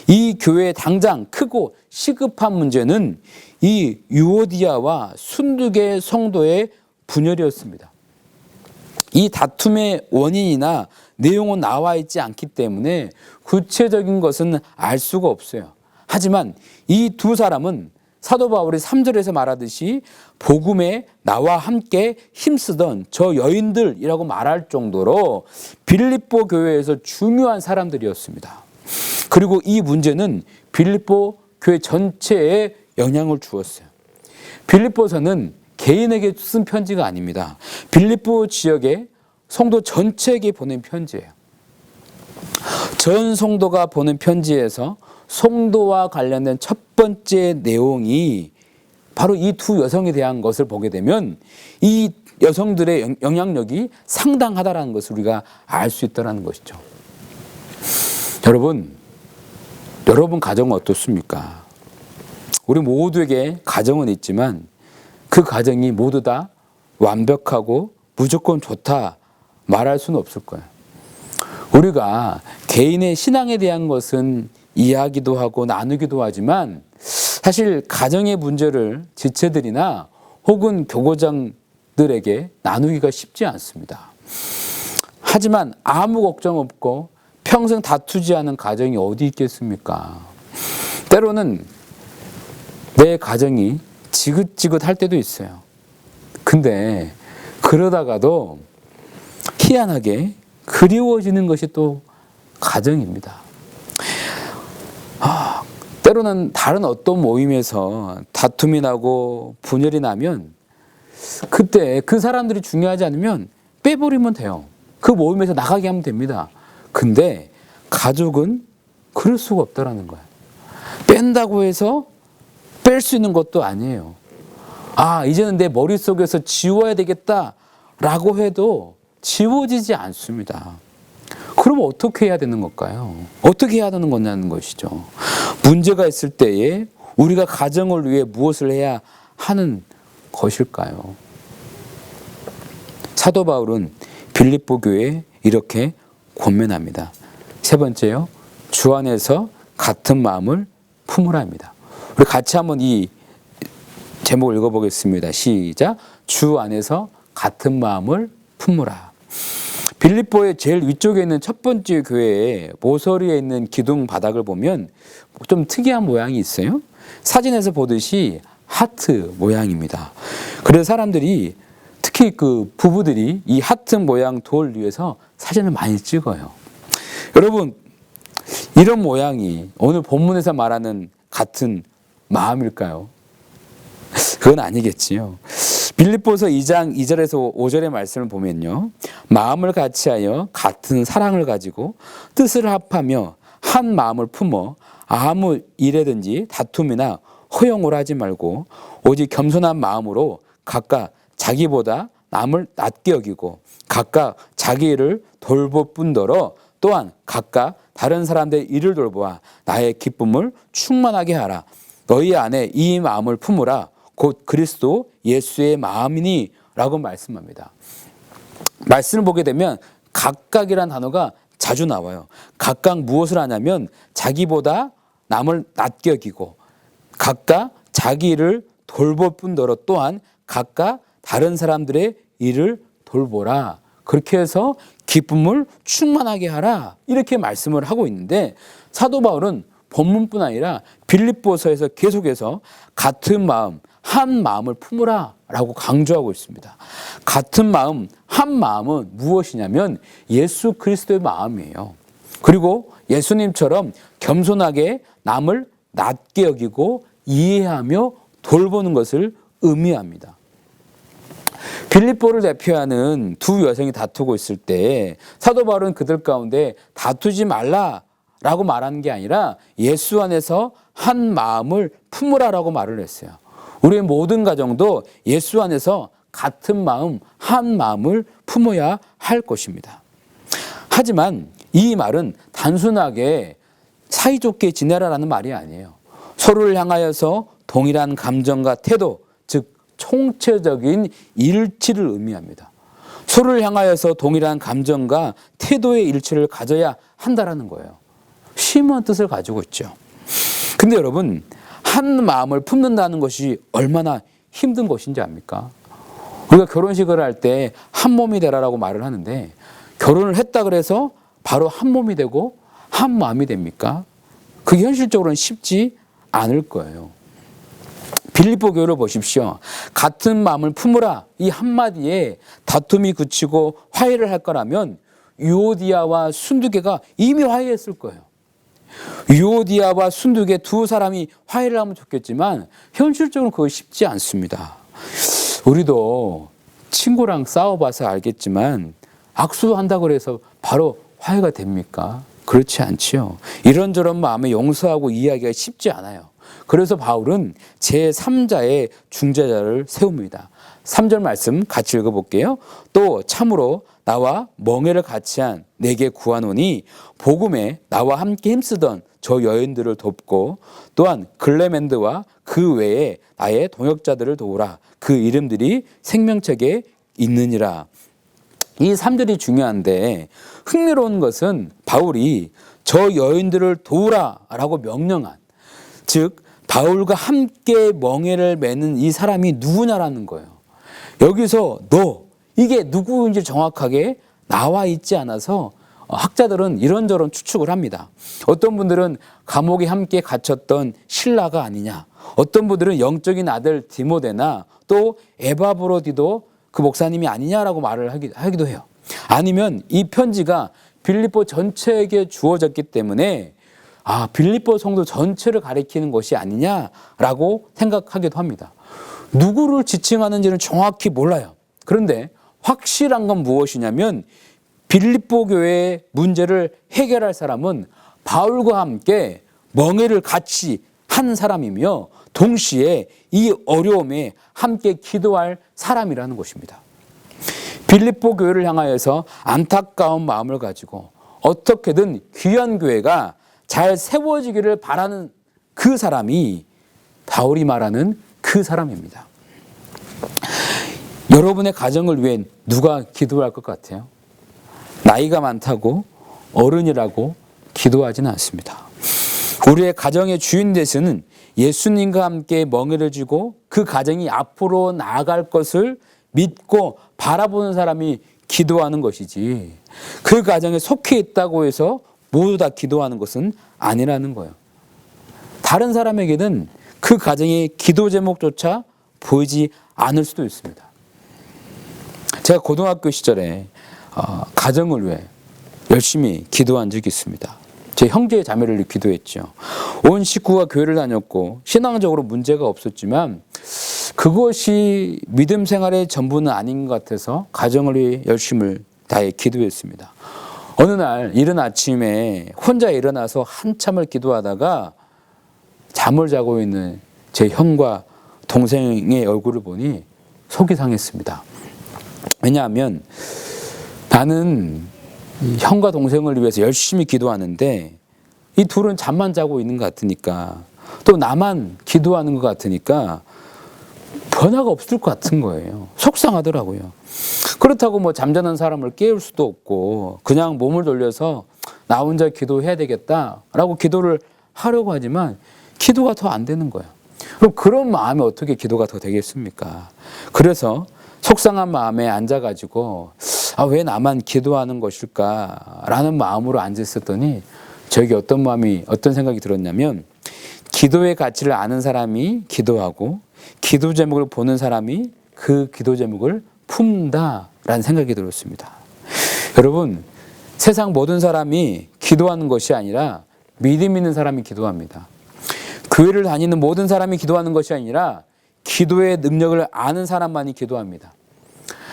[SPEAKER 2] 이 교회의 당장 크고 시급한 문제는 이 유오디아와 순두개 성도의 분열이었습니다. 이 다툼의 원인이나 내용은 나와 있지 않기 때문에 구체적인 것은 알 수가 없어요. 하지만 이 두 사람은 사도 바울이 3절에서 말하듯이 복음에 나와 함께 힘쓰던 저 여인들이라고 말할 정도로 빌립보 교회에서 중요한 사람들이었습니다. 그리고 이 문제는 빌립보 교회 전체에 영향을 주었어요. 빌립보서는 개인에게 쓴 편지가 아닙니다. 빌립보 지역의 성도 전체에게 보낸 편지예요. 전 성도가 보낸 편지에서 성도와 관련된 첫 번째 내용이 바로 이 두 여성에 대한 것을 보게 되면 이 여성들의 영향력이 상당하다는 것을 우리가 알 수 있다는 것이죠. 여러분 가정은 어떻습니까? 우리 모두에게 가정은 있지만 그 가정이 모두 다 완벽하고 무조건 좋다 말할 수는 없을 거예요. 우리가 개인의 신앙에 대한 것은 이야기도 하고 나누기도 하지만 사실 가정의 문제를 지체들이나 혹은 교구장들에게 나누기가 쉽지 않습니다. 하지만 아무 걱정 없고 평생 다투지 않은 가정이 어디 있겠습니까? 때로는 내 가정이 지긋지긋할 때도 있어요. 근데 그러다가도 희한하게 그리워지는 것이 또 가정입니다. 때로는 다른 어떤 모임에서 다툼이 나고 분열이 나면 그때 그 사람들이 중요하지 않으면 빼버리면 돼요. 그 모임에서 나가게 하면 됩니다. 근데 가족은 그럴 수가 없다라는 거예요. 뺀다고 해서 뺄 수 있는 것도 아니에요. 이제는 내 머릿속에서 지워야 되겠다라고 해도 지워지지 않습니다. 그럼 어떻게 해야 되는 걸까요? 어떻게 해야 되는 거냐는 것이죠. 문제가 있을 때에 우리가 가정을 위해 무엇을 해야 하는 것일까요? 사도 바울은 빌립보 교회에 이렇게 권면합니다. 세 번째요. 주 안에서 같은 마음을 품으라 합니다. 우리 같이 한번 이 제목을 읽어보겠습니다. 시작. 주 안에서 같은 마음을 품으라. 빌립보의 제일 위쪽에 있는 첫 번째 교회의 모서리에 있는 기둥 바닥을 보면 좀 특이한 모양이 있어요. 사진에서 보듯이 하트 모양입니다. 그래서 사람들이 특히 그 부부들이 이 하트 모양 돌 위에서 사진을 많이 찍어요. 여러분, 이런 모양이 오늘 본문에서 말하는 같은 마음일까요? 그건 아니겠지요. 빌립보서 2장 2절에서 5절의 말씀을 보면요. 마음을 같이하여 같은 사랑을 가지고 뜻을 합하며 한 마음을 품어 아무 일에든지 다툼이나 허용을 하지 말고 오직 겸손한 마음으로 각각 자기보다 남을 낮게 여기고 각각 자기 일을 돌볼 뿐더러 또한 각각 다른 사람들의 일을 돌보아 나의 기쁨을 충만하게 하라. 너희 안에 이 마음을 품으라. 곧 그리스도 예수의 마음이니 라고 말씀합니다. 말씀을 보게 되면 각각이라는 단어가 자주 나와요. 각각 무엇을 하냐면 자기보다 남을 낮게 여기고 각각 자기 일을 돌볼 뿐더러 또한 각각 다른 사람들의 일을 돌보라. 그렇게 해서 기쁨을 충만하게 하라. 이렇게 말씀을 하고 있는데 사도 바울은 본문뿐 아니라 빌립보서에서 계속해서 같은 마음, 한 마음을 품으라 라고 강조하고 있습니다. 같은 마음, 한 마음은 무엇이냐면 예수 그리스도의 마음이에요. 그리고 예수님처럼 겸손하게 남을 낮게 여기고 이해하며 돌보는 것을 의미합니다. 빌립보를 대표하는 두 여성이 다투고 있을 때 사도 바울은 그들 가운데 다투지 말라라고 말하는 게 아니라 예수 안에서 한 마음을 품으라라고 말을 했어요. 우리의 모든 가정도 예수 안에서 같은 마음, 한 마음을 품어야 할 것입니다. 하지만 이 말은 단순하게 사이좋게 지내라라는 말이 아니에요. 서로를 향하여서 동일한 감정과 태도, 즉 총체적인 일치를 의미합니다. 서로를 향하여서 동일한 감정과 태도의 일치를 가져야 한다라는 거예요. 심오한 뜻을 가지고 있죠. 근데 여러분, 한 마음을 품는다는 것이 얼마나 힘든 것인지 압니까? 우리가 결혼식을 할 때 한 몸이 되라라고 말을 하는데 결혼을 했다 그래서 바로 한 몸이 되고 한 마음이 됩니까? 그게 현실적으로는 쉽지 않을 거예요. 빌립보 교회를 보십시오. 같은 마음을 품으라 이 한마디에 다툼이 그치고 화해를 할 거라면 유오디아와 순두개가 이미 화해했을 거예요. 유오디아와 순두개 두 사람이 화해를 하면 좋겠지만 현실적으로 그거 쉽지 않습니다. 우리도 친구랑 싸워봐서 알겠지만 악수한다고 해서 바로 화해가 됩니까? 그렇지 않지요. 이런저런 마음에 용서하고 이해하기가 쉽지 않아요. 그래서 바울은 제3자의 중재자를 세웁니다. 3절 말씀 같이 읽어볼게요. 또 참으로 나와 멍에를 같이한 내게 구하노니 복음에 나와 함께 힘쓰던 저 여인들을 돕고 또한 글레멘드와 그 외에 나의 동역자들을 도우라. 그 이름들이 생명책에 있느니라. 이 3절이 중요한데 흥미로운 것은 바울이 저 여인들을 도우라라고 명령한, 즉 바울과 함께 멍에를 매는 이 사람이 누구냐라는 거예요. 여기서 이게 누구인지 정확하게 나와 있지 않아서 학자들은 이런저런 추측을 합니다. 어떤 분들은 감옥에 함께 갇혔던 실라가 아니냐, 어떤 분들은 영적인 아들 디모데나 또 에바브로디도 그 목사님이 아니냐라고 말을 하기도 해요. 아니면 이 편지가 빌립보 전체에게 주어졌기 때문에 빌립보 성도 전체를 가리키는 것이 아니냐라고 생각하기도 합니다. 누구를 지칭하는지는 정확히 몰라요. 그런데 확실한 건 무엇이냐면 빌립보 교회의 문제를 해결할 사람은 바울과 함께 멍에를 같이 한 사람이며 동시에 이 어려움에 함께 기도할 사람이라는 것입니다. 빌립보 교회를 향하여서 안타까운 마음을 가지고 어떻게든 귀한 교회가 잘 세워지기를 바라는 그 사람이 바울이 말하는 그 사람입니다. 여러분의 가정을 위해 누가 기도할 것 같아요? 나이가 많다고 어른이라고 기도하지는 않습니다. 우리의 가정의 주인 되시는 예수님과 함께 멍에를 쥐고 그 가정이 앞으로 나아갈 것을 믿고 바라보는 사람이 기도하는 것이지, 그 가정에 속해 있다고 해서 모두 다 기도하는 것은 아니라는 거예요. 다른 사람에게는 그 가정의 기도 제목조차 보이지 않을 수도 있습니다. 제가 고등학교 시절에 가정을 위해 열심히 기도한 적이 있습니다. 제 형제 자매를 기도했죠. 온 식구가 교회를 다녔고 신앙적으로 문제가 없었지만 그것이 믿음 생활의 전부는 아닌 것 같아서 가정을 위해 열심을 다해 기도했습니다. 어느 날 이른 아침에 혼자 일어나서 한참을 기도하다가 잠을 자고 있는 제 형과 동생의 얼굴을 보니 속이 상했습니다. 왜냐하면 나는 형과 동생을 위해서 열심히 기도하는데 이 둘은 잠만 자고 있는 것 같으니까, 또 나만 기도하는 것 같으니까 변화가 없을 것 같은 거예요. 속상하더라고요. 그렇다고 뭐 잠자는 사람을 깨울 수도 없고 그냥 몸을 돌려서 나 혼자 기도해야 되겠다라고 기도를 하려고 하지만 기도가 더 안 되는 거예요. 그럼 그런 마음에 어떻게 기도가 더 되겠습니까? 그래서 속상한 마음에 앉아가지고 왜 나만 기도하는 것일까라는 마음으로 앉았었더니 저에게 어떤 생각이 들었냐면, 기도의 가치를 아는 사람이 기도하고 기도 제목을 보는 사람이 그 기도 제목을 품다라는 생각이 들었습니다. 여러분, 세상 모든 사람이 기도하는 것이 아니라 믿음 있는 사람이 기도합니다. 교회를 다니는 모든 사람이 기도하는 것이 아니라 기도의 능력을 아는 사람만이 기도합니다.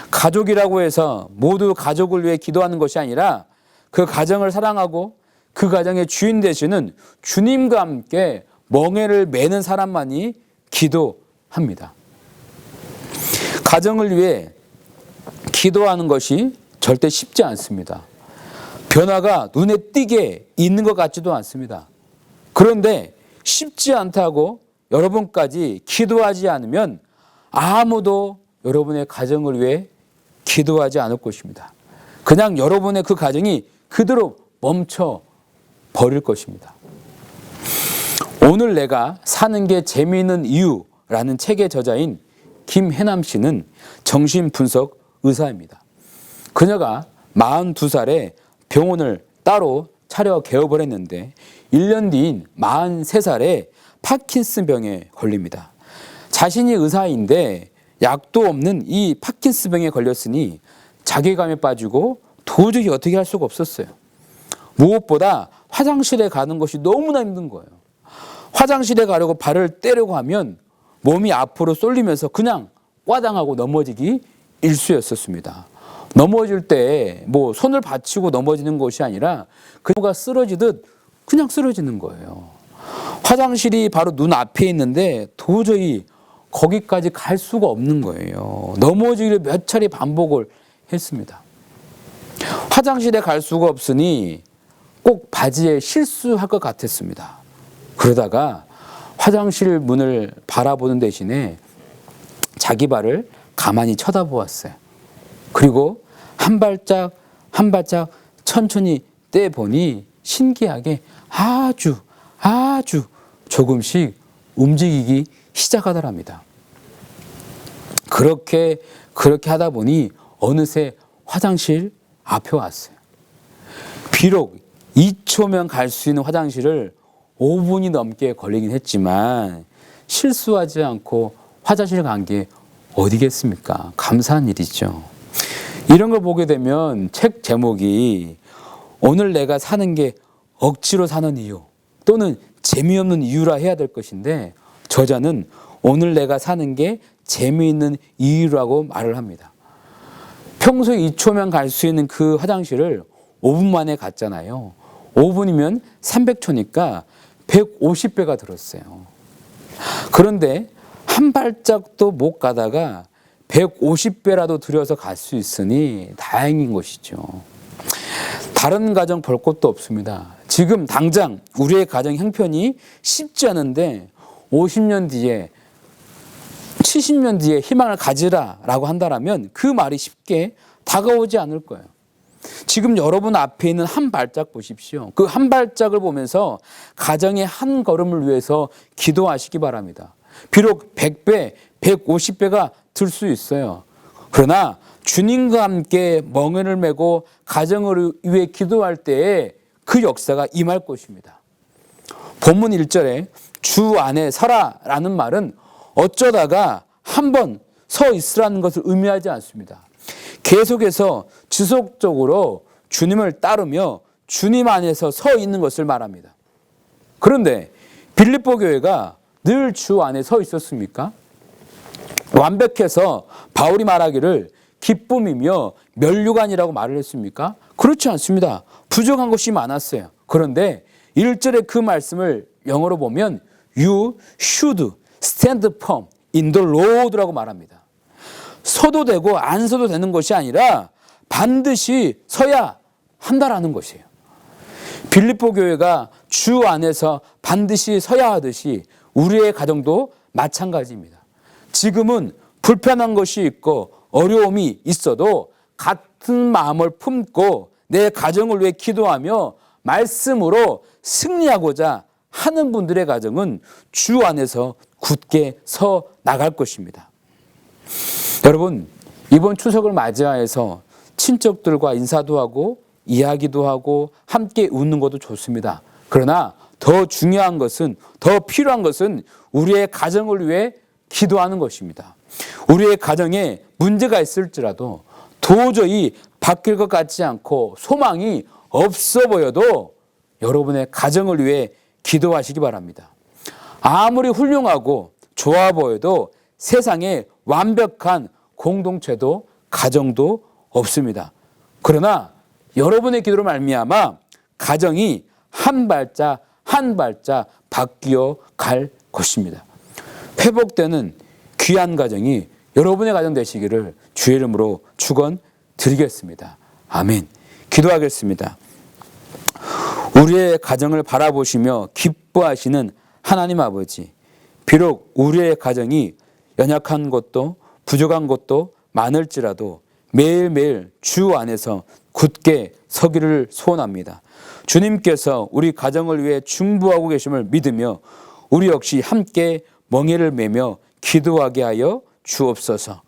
[SPEAKER 2] 가족이라고 해서 모두 가족을 위해 기도하는 것이 아니라 그 가정을 사랑하고 그 가정의 주인 되시는 주님과 함께 멍에를 매는 사람만이 기도합니다. 가정을 위해 기도하는 것이 절대 쉽지 않습니다. 변화가 눈에 띄게 있는 것 같지도 않습니다. 그런데 쉽지 않다고 여러분까지 기도하지 않으면 아무도 여러분의 가정을 위해 기도하지 않을 것입니다. 그냥 여러분의 그 가정이 그대로 멈춰 버릴 것입니다. 오늘 내가 사는 게 재미있는 이유라는 책의 저자인 김혜남 씨는 정신분석 의사입니다. 그녀가 42살에 병원을 따로 차려 개업을 했는데 1년 뒤인 43살에 파킨슨병에 걸립니다. 자신이 의사인데 약도 없는 이 파킨슨병에 걸렸으니 자괴감에 빠지고 도저히 어떻게 할 수가 없었어요. 무엇보다 화장실에 가는 것이 너무나 힘든 거예요. 화장실에 가려고 발을 떼려고 하면 몸이 앞으로 쏠리면서 그냥 꽈당하고 넘어지기 일쑤였었습니다. 넘어질 때 뭐 손을 받치고 넘어지는 것이 아니라 그가 쓰러지듯 그냥 쓰러지는 거예요. 화장실이 바로 눈 앞에 있는데 도저히 거기까지 갈 수가 없는 거예요. 넘어지기를 몇 차례 반복을 했습니다. 화장실에 갈 수가 없으니 꼭 바지에 실수할 것 같았습니다. 그러다가 화장실 문을 바라보는 대신에 자기 발을 가만히 쳐다보았어요. 그리고 한 발짝 한 발짝 천천히 떼보니 신기하게 아주 조금씩 움직이기 시작하더랍니다. 그렇게 하다 보니 어느새 화장실 앞에 왔어요. 비록 2초면 갈 수 있는 화장실을 5분이 넘게 걸리긴 했지만 실수하지 않고 화장실 간 게 어디겠습니까? 감사한 일이죠. 이런 걸 보게 되면 책 제목이 오늘 내가 사는 게 억지로 사는 이유, 또는 재미없는 이유라 해야 될 것인데 저자는 오늘 내가 사는 게 재미있는 이유라고 말을 합니다. 평소에 2초면 갈 수 있는 그 화장실을 5분 만에 갔잖아요. 5분이면 300초니까 150배가 들었어요. 그런데 한 발짝도 못 가다가 150배라도 들여서 갈 수 있으니 다행인 것이죠. 다른 가정 볼 것도 없습니다. 지금 당장 우리의 가정 형편이 쉽지 않은데 50년 뒤에 70년 뒤에 희망을 가지라라고 한다면 그 말이 쉽게 다가오지 않을 거예요. 지금 여러분 앞에 있는 한 발짝 보십시오. 그 한 발짝을 보면서 가정의 한 걸음을 위해서 기도하시기 바랍니다. 비록 100배, 150배가 들 수 있어요. 그러나 주님과 함께 멍에를 메고 가정을 위해 기도할 때에 그 역사가 임할 것입니다. 본문 1절에 주 안에 서라라는 말은 어쩌다가 한번 서 있으라는 것을 의미하지 않습니다. 계속해서 지속적으로 주님을 따르며 주님 안에서 서 있는 것을 말합니다. 그런데 빌립보 교회가 늘 주 안에 서 있었습니까? 완벽해서 바울이 말하기를 기쁨이며 면류관이라고 말을 했습니까? 그렇지 않습니다. 부족한 것이 많았어요. 그런데 1절의 그 말씀을 영어로 보면 You should stand firm in the Lord라고 말합니다. 서도 되고 안 서도 되는 것이 아니라 반드시 서야 한다라는 것이에요. 빌립보 교회가 주 안에서 반드시 서야 하듯이 우리의 가정도 마찬가지입니다. 지금은 불편한 것이 있고 어려움이 있어도 같은 마음을 품고 내 가정을 위해 기도하며 말씀으로 승리하고자 하는 분들의 가정은 주 안에서 굳게 서 나갈 것입니다. 여러분, 이번 추석을 맞이해서 친척들과 인사도 하고 이야기도 하고 함께 웃는 것도 좋습니다. 그러나 더 중요한 것은, 더 필요한 것은 우리의 가정을 위해 기도하는 것입니다. 우리의 가정에 문제가 있을지라도 도저히 바뀔 것 같지 않고 소망이 없어 보여도 여러분의 가정을 위해 기도하시기 바랍니다. 아무리 훌륭하고 좋아 보여도 세상에 완벽한 공동체도 가정도 없습니다. 그러나 여러분의 기도로 말미암아 가정이 한 발짝 한 발짝 바뀌어 갈 것입니다. 회복되는 귀한 가정이 여러분의 가정 되시기를 주의 이름으로 축원드리겠습니다. 아멘. 기도하겠습니다. 우리의 가정을 바라보시며 기뻐하시는 하나님 아버지, 비록 우리의 가정이 연약한 것도 부족한 것도 많을지라도 매일매일 주 안에서 굳게 서기를 소원합니다. 주님께서 우리 가정을 위해 중보하고 계심을 믿으며 우리 역시 함께 멍에를 매며 기도하게 하여 주옵소서.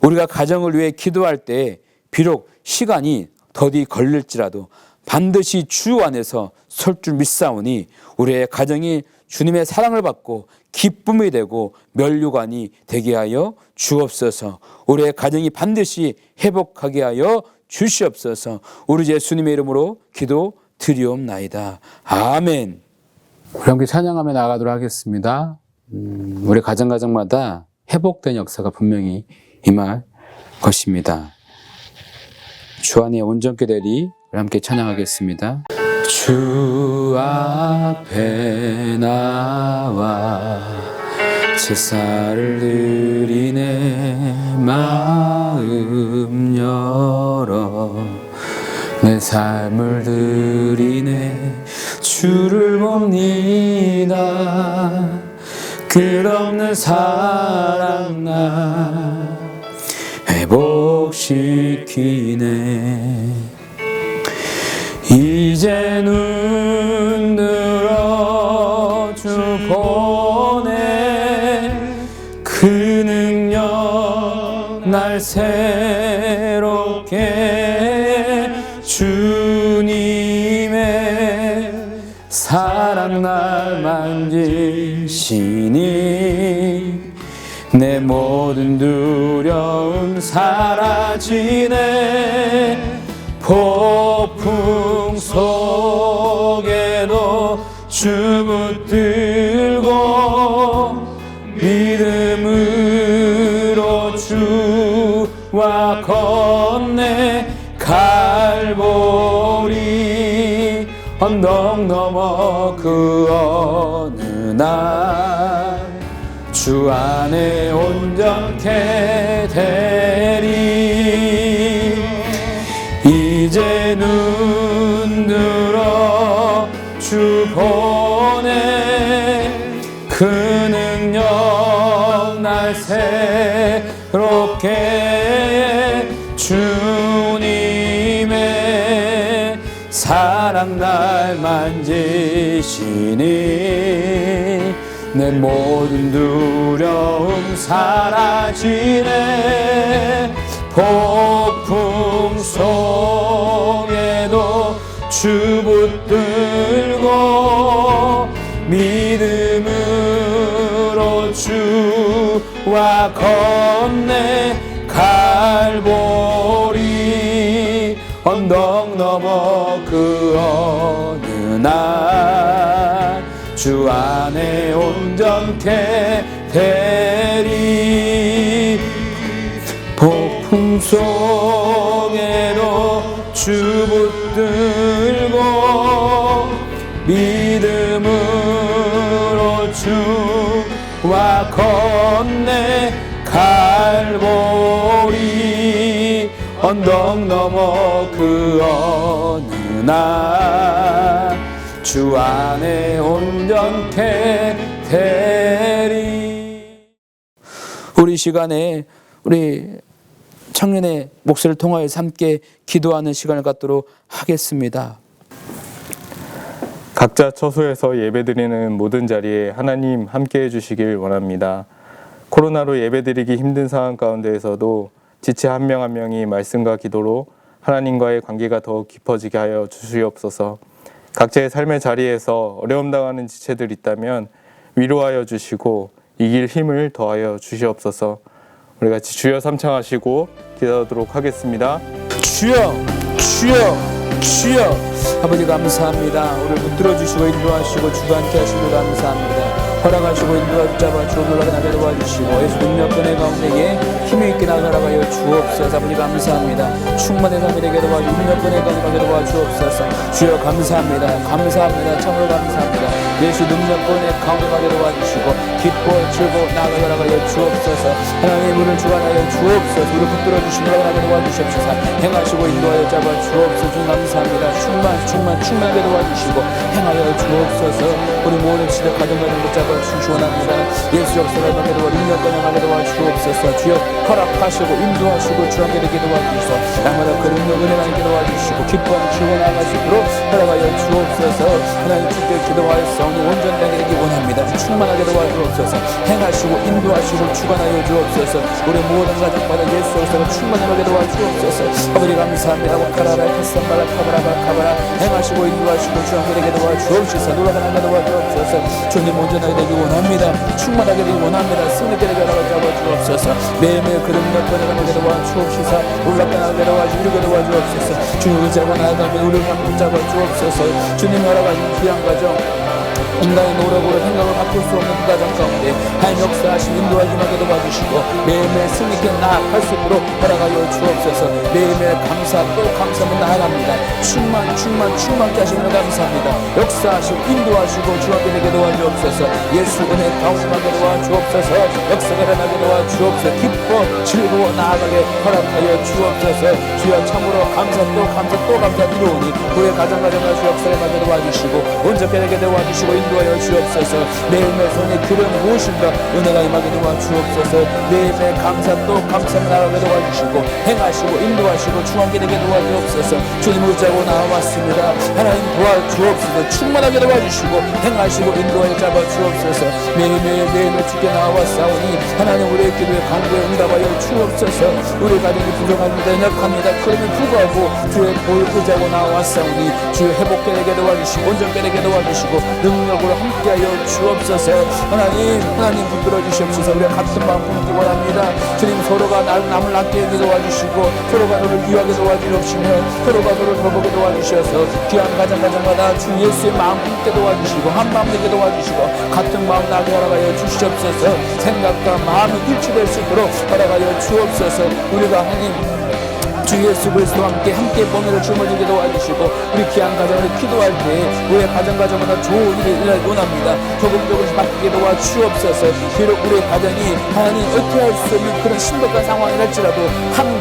[SPEAKER 2] 우리가 가정을 위해 기도할 때 비록 시간이 더디 걸릴지라도 반드시 주 안에서 설 줄 믿사오니 우리의 가정이 주님의 사랑을 받고 기쁨이 되고 면류관이 되게 하여 주옵소서. 우리의 가정이 반드시 회복하게 하여 주시옵소서. 우리 예수님의 이름으로 기도드리옵나이다. 아멘. 우리 함께 찬양하며 나가도록 하겠습니다. 우리 가정마다 회복된 역사가 분명히 임할 것입니다. 주 안에 온전케 되리. 우리 함께 찬양하겠습니다. 주 앞에 나와 제사를 드리네. 마음 열어 내 삶을 드리네. 주를 봅니다. 끝없는 사랑 나 회복시키네. 이제 눈 들어 주 보내. 그 능력 날 새롭게. 주님의 사랑 날 만지시니 내 모든 두려움 사라지네. 폭풍 속에도 주 붙들고 믿음으로 주와 건네 갈보리 언덕 넘어 그 어느 날 주 안에 온전케 되리. 이제 눈 들어 주 보내 그 능력 날 새롭게 주님의 사랑 날 만지시니 내 모든 두려움 사라지네. 폭풍 속에도 주 붙들고 믿음으로 주와 건네 갈보리 언덕 넘어 그 어느 날 주 안에 온전케 되리. 폭풍 속에도 주 붙들고 믿음으로 주와 건네 갈보리 언덕 넘어 그 어느 날 주 안에 온전케 되리. 우리 시간에 우리 청년의 목소리를 통하여서 함께 기도하는 시간을 갖도록 하겠습니다.
[SPEAKER 3] 각자 처소에서 예배드리는 모든 자리에 하나님 함께해 주시길 원합니다. 코로나로 예배드리기 힘든 상황 가운데에서도 지체 한 명 한 명이 말씀과 기도로 하나님과의 관계가 더욱 깊어지게 하여 주시옵소서. 각자의 삶의 자리에서 어려움 당하는 지체들 있다면 위로하여 주시고 이길 힘을 더하여 주시옵소서. 우리 같이 주여 삼창하시고 기도하도록 하겠습니다.
[SPEAKER 2] 주여 주여 주여. 아버지 감사합니다. 우리를 붙들어 주시고 인도하시고 주가 함께 하시고 감사합니다. 허락하시고 인도하 붙잡아 주어 놀라게 도와주시고 예수 능력권의 가운데에 힘이 있게 나가라가여 주옵소서. 아버지 감사합니다. 충만의 삶이 되게 도와주 능력권의 가운데 도와주옵소서. 주여 감사합니다. 감사합니다. 참으로 감사합니다. 예수 능력권의 가운데 가게 도와주시고 기뻐 즐거워 나가라가여 주옵소서. 하나님의 문을 주관하여 주옵소서. 우리를 붙들어 주시고 나가게 도와주시옵소서. 행하시고 인도하여 잡아 주옵소서. 주님 감사합니다. 충만하게 도와주시고 행하여 주옵소서. 우리 모든 시대 가정가정 붙잡아 주시 원합니다. 예수 역사를 하게 도와 능력권을 하게 도와 주옵소서. 주여 허락하시고 인도하시고 주하게 되게 도와주시고 날마다 그 능력 은혜하게 도와주시고 기뻐하는 주고 나가시도록 허락하여 주옵소서. 하나님 주께 기도하였어 오늘 온전하게 되기 원합니다. 충만하게 도와주옵소서. 행하시고 인도하시고 주관하여 주옵소서. 우리 모든 가족마다 예수 역사를 충만하게 도와주옵소서. 아버지 감사합니다. 카라라 카삼바라 카바라바 카바라 행하시고 인도하시고 주하게 되게 도와주옵소서. 놀라게 도와주옵소서. 주님 온전하게 되기 원합니다. 충만하게 되기 원합니다. 승리하게 되게 도와주옵소서. 매일매일 그런 것들을 하게 도와주옵소서. 놀랍게 도와주시고 도와주옵소서. 주님 의자가 나아가면 우리를 한번 잡아 주옵소서. 주님 허락하신 귀한 가정 인간의 노력으로 생각을 바꿀 수 없는 그 가정 가운데 하나님 역사하신 인도하심하게 도와주시고 매일매일 승리있게 나아갈 수 있도록 허락하여 주옵소서. 매일매일 감사 또 감사하며 나아갑니다. 충만케 하시는 감사합니다. 역사하시고 인도하시고 주하게 되게 도와주옵소서. 예수 은혜 가운데하게 도와주옵소서. 역사가 일어나게 도와주옵소서. 기뻐 즐거워 나아가게 허락하여 주옵소서. 주여 참으로 감사 또 감사드리오니 우리의 가정가정과 주 역사를 하게 도와주시고 온전케 되게 도와주시고 인도하여 주옵소서. 매일매일 손에 그런 무엇인가 은혜가 임하게 도와주옵소서. 매일매일 감사 또 감사 나아가게 도와주시고 행하시고 인도하시고 충만하게 되게 도와주옵소서. 주님 붙잡고 나와왔습니다. 하나님 도와주옵소서. 충만하게 도와주시고 행하시고 인도하여 잡아주옵소서. 매일매일 주께 나와왔사오니 하나님 우리의 기도에 간구에 응답하여 주옵소서. 우리 가정이 부족합니다. 연약합니다. 그러면 불구하고 주의 보을 붙잡고 나와왔사오니 주의 회복되게 도와주시고 온전되게 도와주시고 능력 능력으로 함께하여 주옵소서. 하나님 붙들어 주시옵소서. 우리가 같은 마음 품기 원합니다. 주님, 서로가 남을 낫게 하게 도와주시고 서로가 너를 귀하게 도와주시며 서로가 너를 돌보게 도와주셔서 귀한 가정마다 주 예수의 마음 품게 도와주시고 한 마음 되게 도와주시고 같은 마음 나게 허락하여 주시옵소서. 생각과 마음이 일치될 수 있도록 허락하여 주옵소서. 우리가 하나님 주 예수 그리스도와 함께 번호를 짊어지게 도와주시고 우리 귀한 가정을 기도할 때 우리의 가정마다 좋은 일이 일어나기 원합니다. 조금씩 바뀌게 도와주옵소서. 비록 우리의 가정이 하나님 어떻게 할 수 없는 그런 심각한 상황이랄지라도 한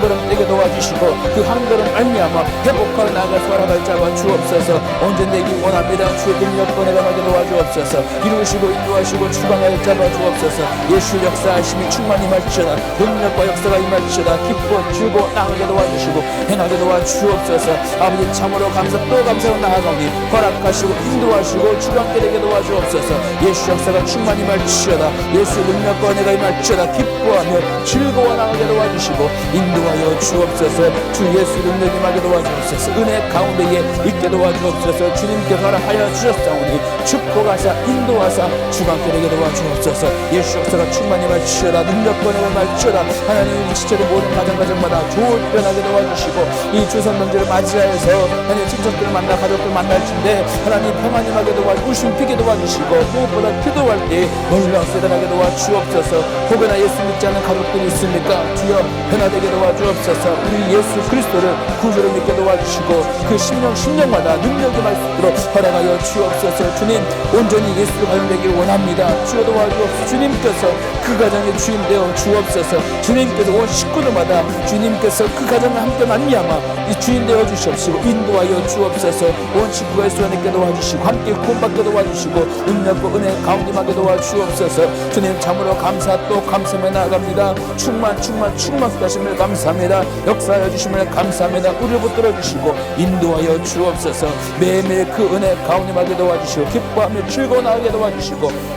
[SPEAKER 2] 걸음 떼게 도와주시고 그 한 걸음 말미암아 회복하여 나아가서 허락을 잡아주옵소서. 온전되기 원합니다. 주의 능력 번해가게 도와주옵소서. 이루시고 인도하시고 주관하여 잡아주옵소서. 예수 역사하심이 충만히 임할지어다. 능력과 역사가 임할지어다. 기뻐 주고 나아가게 도와주시고 행하게 도와주옵소서. 아버지, 참으로 또 감사로 나아가오니 허락하시고 인도하시고 주관께 되게 도와주옵소서. 예수 역사가 충만히 임할지어다. 예수 능력과 은혜가 임할지어다. 기뻐하며 즐거워 나아가게 도와주시고 인도하여 주옵소서. 주 예수 능력 임하게 도와주옵소서. 은혜 가운데에 있게 도와주옵소서. 주님께서 허락하여 주셨사오니 축복하사 인도하사 주관께 되게 도와주옵소서. 예수 역사가 충만히 임할지어다. 능력과 은혜가 임할지어다. 하나님, 지체의 모든 가정마다 좋은 변하게 도와주시고 이 추석 명절을 맞이하여서 하나님 친척들을 만나 가족들 만날진데 하나님 평안히 하게 도와주시고 웃음 피게 도와주시고 무엇보다 기도할 때 놀라운 세단하게 도와주옵소서. 혹여나 예수 믿지 않는 가족들이 있습니까? 주여 변화되게 도와주옵소서. 우리 예수 그리스도를 구주로 믿게 도와주시고 그 심령마다 능력이 말씀으로 허락하여 주옵소서. 주님, 온전히 예수로 가정되길 원합니다. 주여 도와주옵소서. 주님께서 그 가정의 주인 되어 주옵소서. 주님께서 온 식구들마다 주님께서 그 가정과 함께 만미하마 이 주인 되어 주시옵시고 인도하여 주옵소서. 온 식구가 예수 안에 도와주시고 함께 구원받게 도와주시고 능력과 은혜 가운데 하게 도와주옵소서. 주님, 참으로 감사 또 감사하며 나아갑니다. 충만 하심을 감사합니다. 역사하여 주심을 감사합니다. 우리를 붙들어 주시고 인도하여 주옵소서. 매일매일 그 은혜 가운데 하게 도와주시고 기뻐하며 즐거워 나가게 도와주시고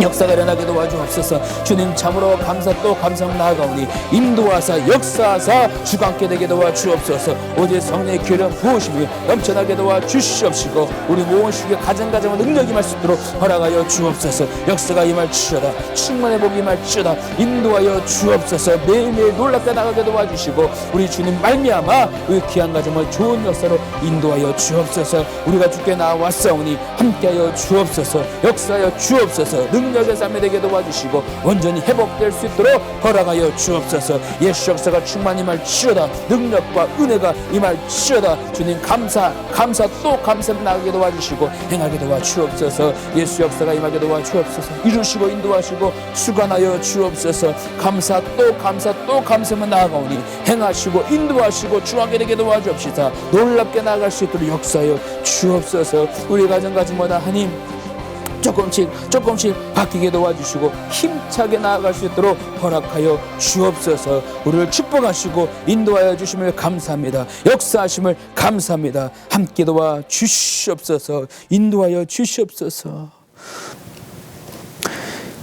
[SPEAKER 2] 역사가 일어나게 도와주옵소서. 주님, 참으로 감사 또 감사하며 나아가오니 인도하사 역사하사 주관께 되게 도와주옵소서. 오직 성령의 기름 부으심이 넘쳐나게 도와주시옵시고 우리 모든 가정가정의 능력이 임할 수 있도록 허락하여 주옵소서. 역사가 임할지어다. 충만의 복이 임할지어다. 인도하여 주옵소서. 매일매일 놀랍게 나가게 도와주시고 우리 주님 말미암아 우리 귀한 가정을 좋은 역사로 인도하여 주옵소서. 우리가 주께 나왔사오니 함께하여 주옵소서. 역사하여 주옵소서. 능력의 삶이 되게 도와주시고 온전히 회복될 수 있도록 허락하여 주옵소서. 예수 역사가 충만히 임할지어다. 능력과 은혜가 임할지어다. 주님, 감사 또 감사 나가게 도와주시고 행하게 도와주옵소서. 예수 역사가 임하게 도와주옵소서. 이루시고 인도하시고 주관하여 주옵소서. 감사 또 감사만 나아가오니 행하시고 인도하시고 주하게 되게 도와주옵시다. 놀랍게 나아갈 수 있도록 역사하여 주옵소서. 우리 가정마다 하나님 조금씩 바뀌게 도와주시고 힘차게 나아갈 수 있도록 허락하여 주옵소서. 우리를 축복하시고 인도하여 주심을 감사합니다. 역사하심을 감사합니다. 함께 도와주시옵소서. 인도하여 주시옵소서.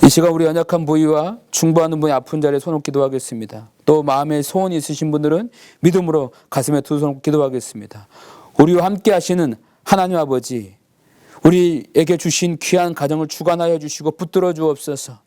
[SPEAKER 2] 이 시간 우리 연약한 부위와 중보하는 분이 아픈 자리에 손 얹고 기도하겠습니다. 또 마음에 소원이 있으신 분들은 믿음으로 가슴에 두 손 얹고 기도하겠습니다. 우리와 함께 하시는 하나님 아버지, 우리에게 주신 귀한 가정을 주관하여 주시고 붙들어 주옵소서.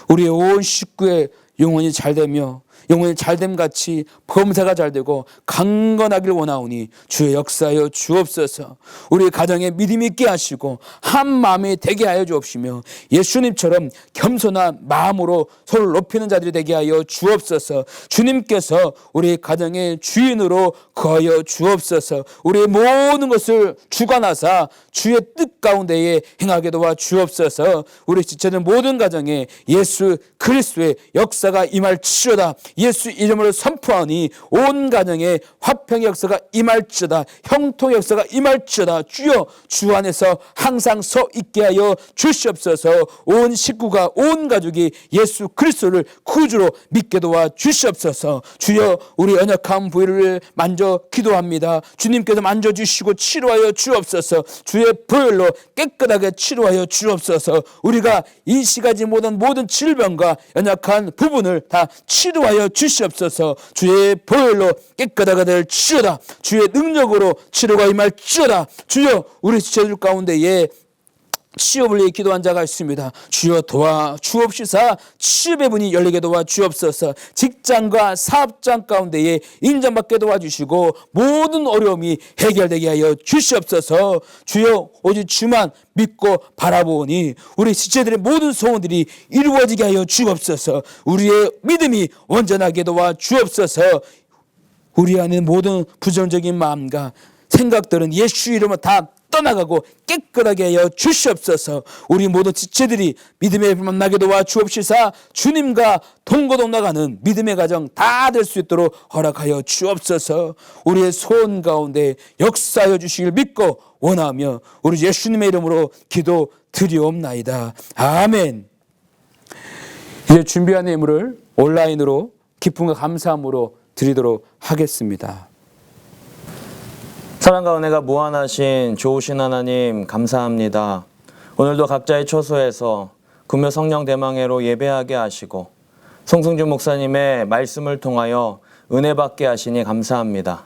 [SPEAKER 2] 우리의 온 식구의 영혼이 잘되며 영혼이 잘됨같이 범사가 잘되고 강건하길 원하오니 주의 역사하여 주옵소서. 우리 가정에 믿음이 있게 하시고 한 마음이 되게 하여 주옵시며 예수님처럼 겸손한 마음으로 서로 높이는 자들이 되게 하여 주옵소서. 주님께서 우리 가정의 주인으로 거하여 주옵소서. 우리의 모든 것을 주관하사 주의 뜻 가운데에 행하게 도와 주옵소서. 우리 지체는 모든 가정에 예수 그리스도의 역사가 임할지어다. 예수 이름으로 선포하니 온 가정에 화평의 역사가 임할지어다. 형통의 역사가 임할지어다. 주여, 주 안에서 항상 서 있게 하여 주시옵소서. 온 식구가 온 가족이 예수 그리스도를 구주로 믿게 도와 주시옵소서. 주여, 우리 연약한 부위를 만져 기도합니다. 주님께서 만져주시고 치료하여 주옵소서. 주의 보혈로 깨끗하게 치료하여 주옵소서. 우리가 인식하지 못한 모든 질병과 연약한 부분을 다 치료하여 주시옵소서. 주의 보혈로 깨끗하게 될지어다. 주의 능력으로 치료가 임할지어다. 주여, 우리 지체들 가운데에 취업을 위해 기도한 자가 있습니다. 주여 도와 주옵시사. 취업의 문이 열리게 도와 주옵소서. 직장과 사업장 가운데에 인정받게 도와주시고 모든 어려움이 해결되게 하여 주시옵소서. 주여 오직 주만 믿고 바라보니 우리 지체들의 모든 소원들이 이루어지게 하여 주옵소서. 우리의 믿음이 온전하게 도와 주옵소서. 우리 안에 모든 부정적인 마음과 생각들은 예수 이름으로 다 떠나가고 깨끗하게 하여 주시옵소서. 우리 모든 지체들이 믿음에 만나게 도와 주옵시사. 주님과 동거동락하는 믿음의 가정 다 될 수 있도록 허락하여 주옵소서. 우리의 소원 가운데 역사하여 주시길 믿고 원하며 우리 예수님의 이름으로 기도 드리옵나이다. 아멘. 이제 준비한 예물을 온라인으로 기쁨과 감사함으로 드리도록 하겠습니다.
[SPEAKER 4] 사랑과 은혜가 무한하신 좋으신 하나님 감사합니다. 오늘도 각자의 처소에서 금요 성령 대망회로 예배하게 하시고 송승준 목사님의 말씀을 통하여 은혜 받게 하시니 감사합니다.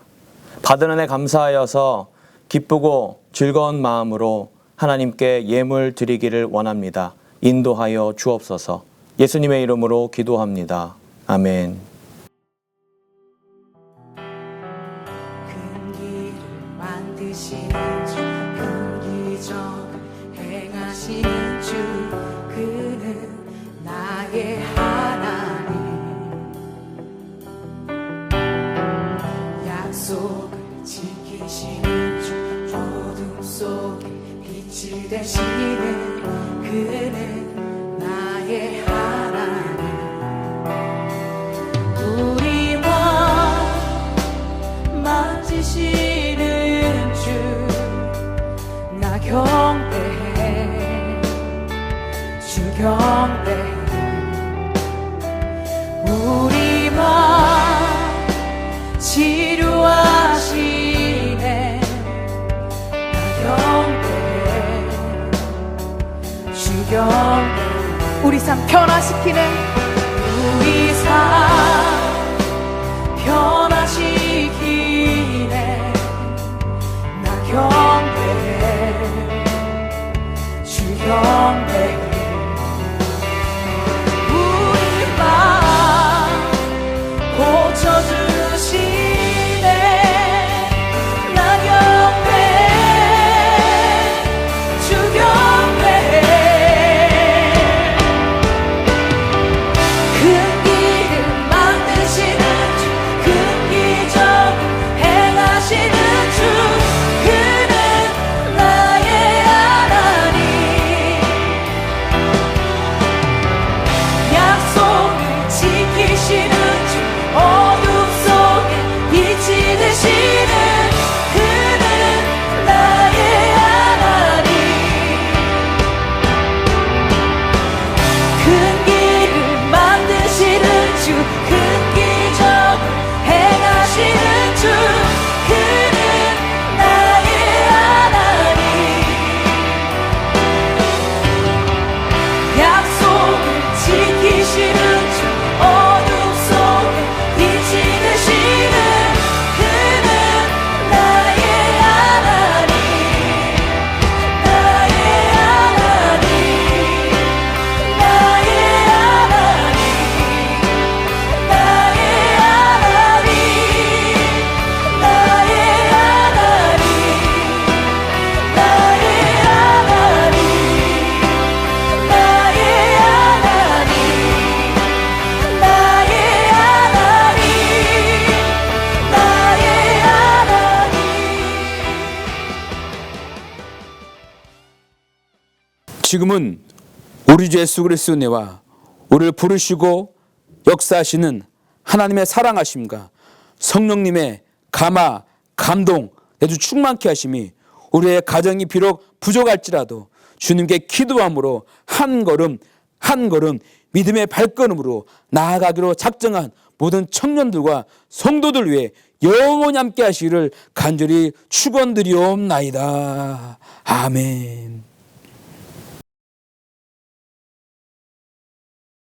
[SPEAKER 4] 받은 은혜 감사하여서 기쁘고 즐거운 마음으로 하나님께 예물 드리기를 원합니다. 인도하여 주옵소서. 예수님의 이름으로 기도합니다. 아멘.
[SPEAKER 5] 만드시는 주, 그 기적 행하시는 주, 그는 나의 하나님. 약속을 지키시는 주, 어둠 속에 빛이 되시는 그는 나의 하나님. 우리와 만지시는 나 경배해, 주 경배해. 우리만 치료하시네. 나 경배해, 주 경배해. 우리 삶 변화시키네. 우리 삶 변화시키네. 나 경배해, 주 경배해. 우리 맘 고쳐주시네. 나 경배해, 주 경배해. 큰 길을 만드시는 주, 큰 기적 행하시는 주, 그는 나의 하나님. 약속을 지키시는 주, 어둠 속에 빛이 되시는 그는 나의 하나님. 큰 길을 만드시는 주, 큰 기적을 행하시는 주, 그는 나의 하나님. 약속을 지키시는 주, 어둠 속에 빛이 되시는 그는 나의 하나님. 나의 하나님, 나의 하나님, 나의 하나님, 나의 하나님, 나의 하나님, 나의 하나님, 나의 하나님, 나의 하나님.
[SPEAKER 2] 지금은 우리 주 예수 그리스도의 은혜와 우리를 부르시고 역사하시는 하나님의 사랑하심과 성령님의 감화, 감동, 내주 충만케 하심이 우리의 가정이 비록 부족할지라도 주님께 기도함으로 한 걸음 한 걸음 믿음의 발걸음으로 나아가기로 작정한 모든 청년들과 성도들 위해 영원히 함께 하시기를 간절히 축원드리옵나이다. 아멘.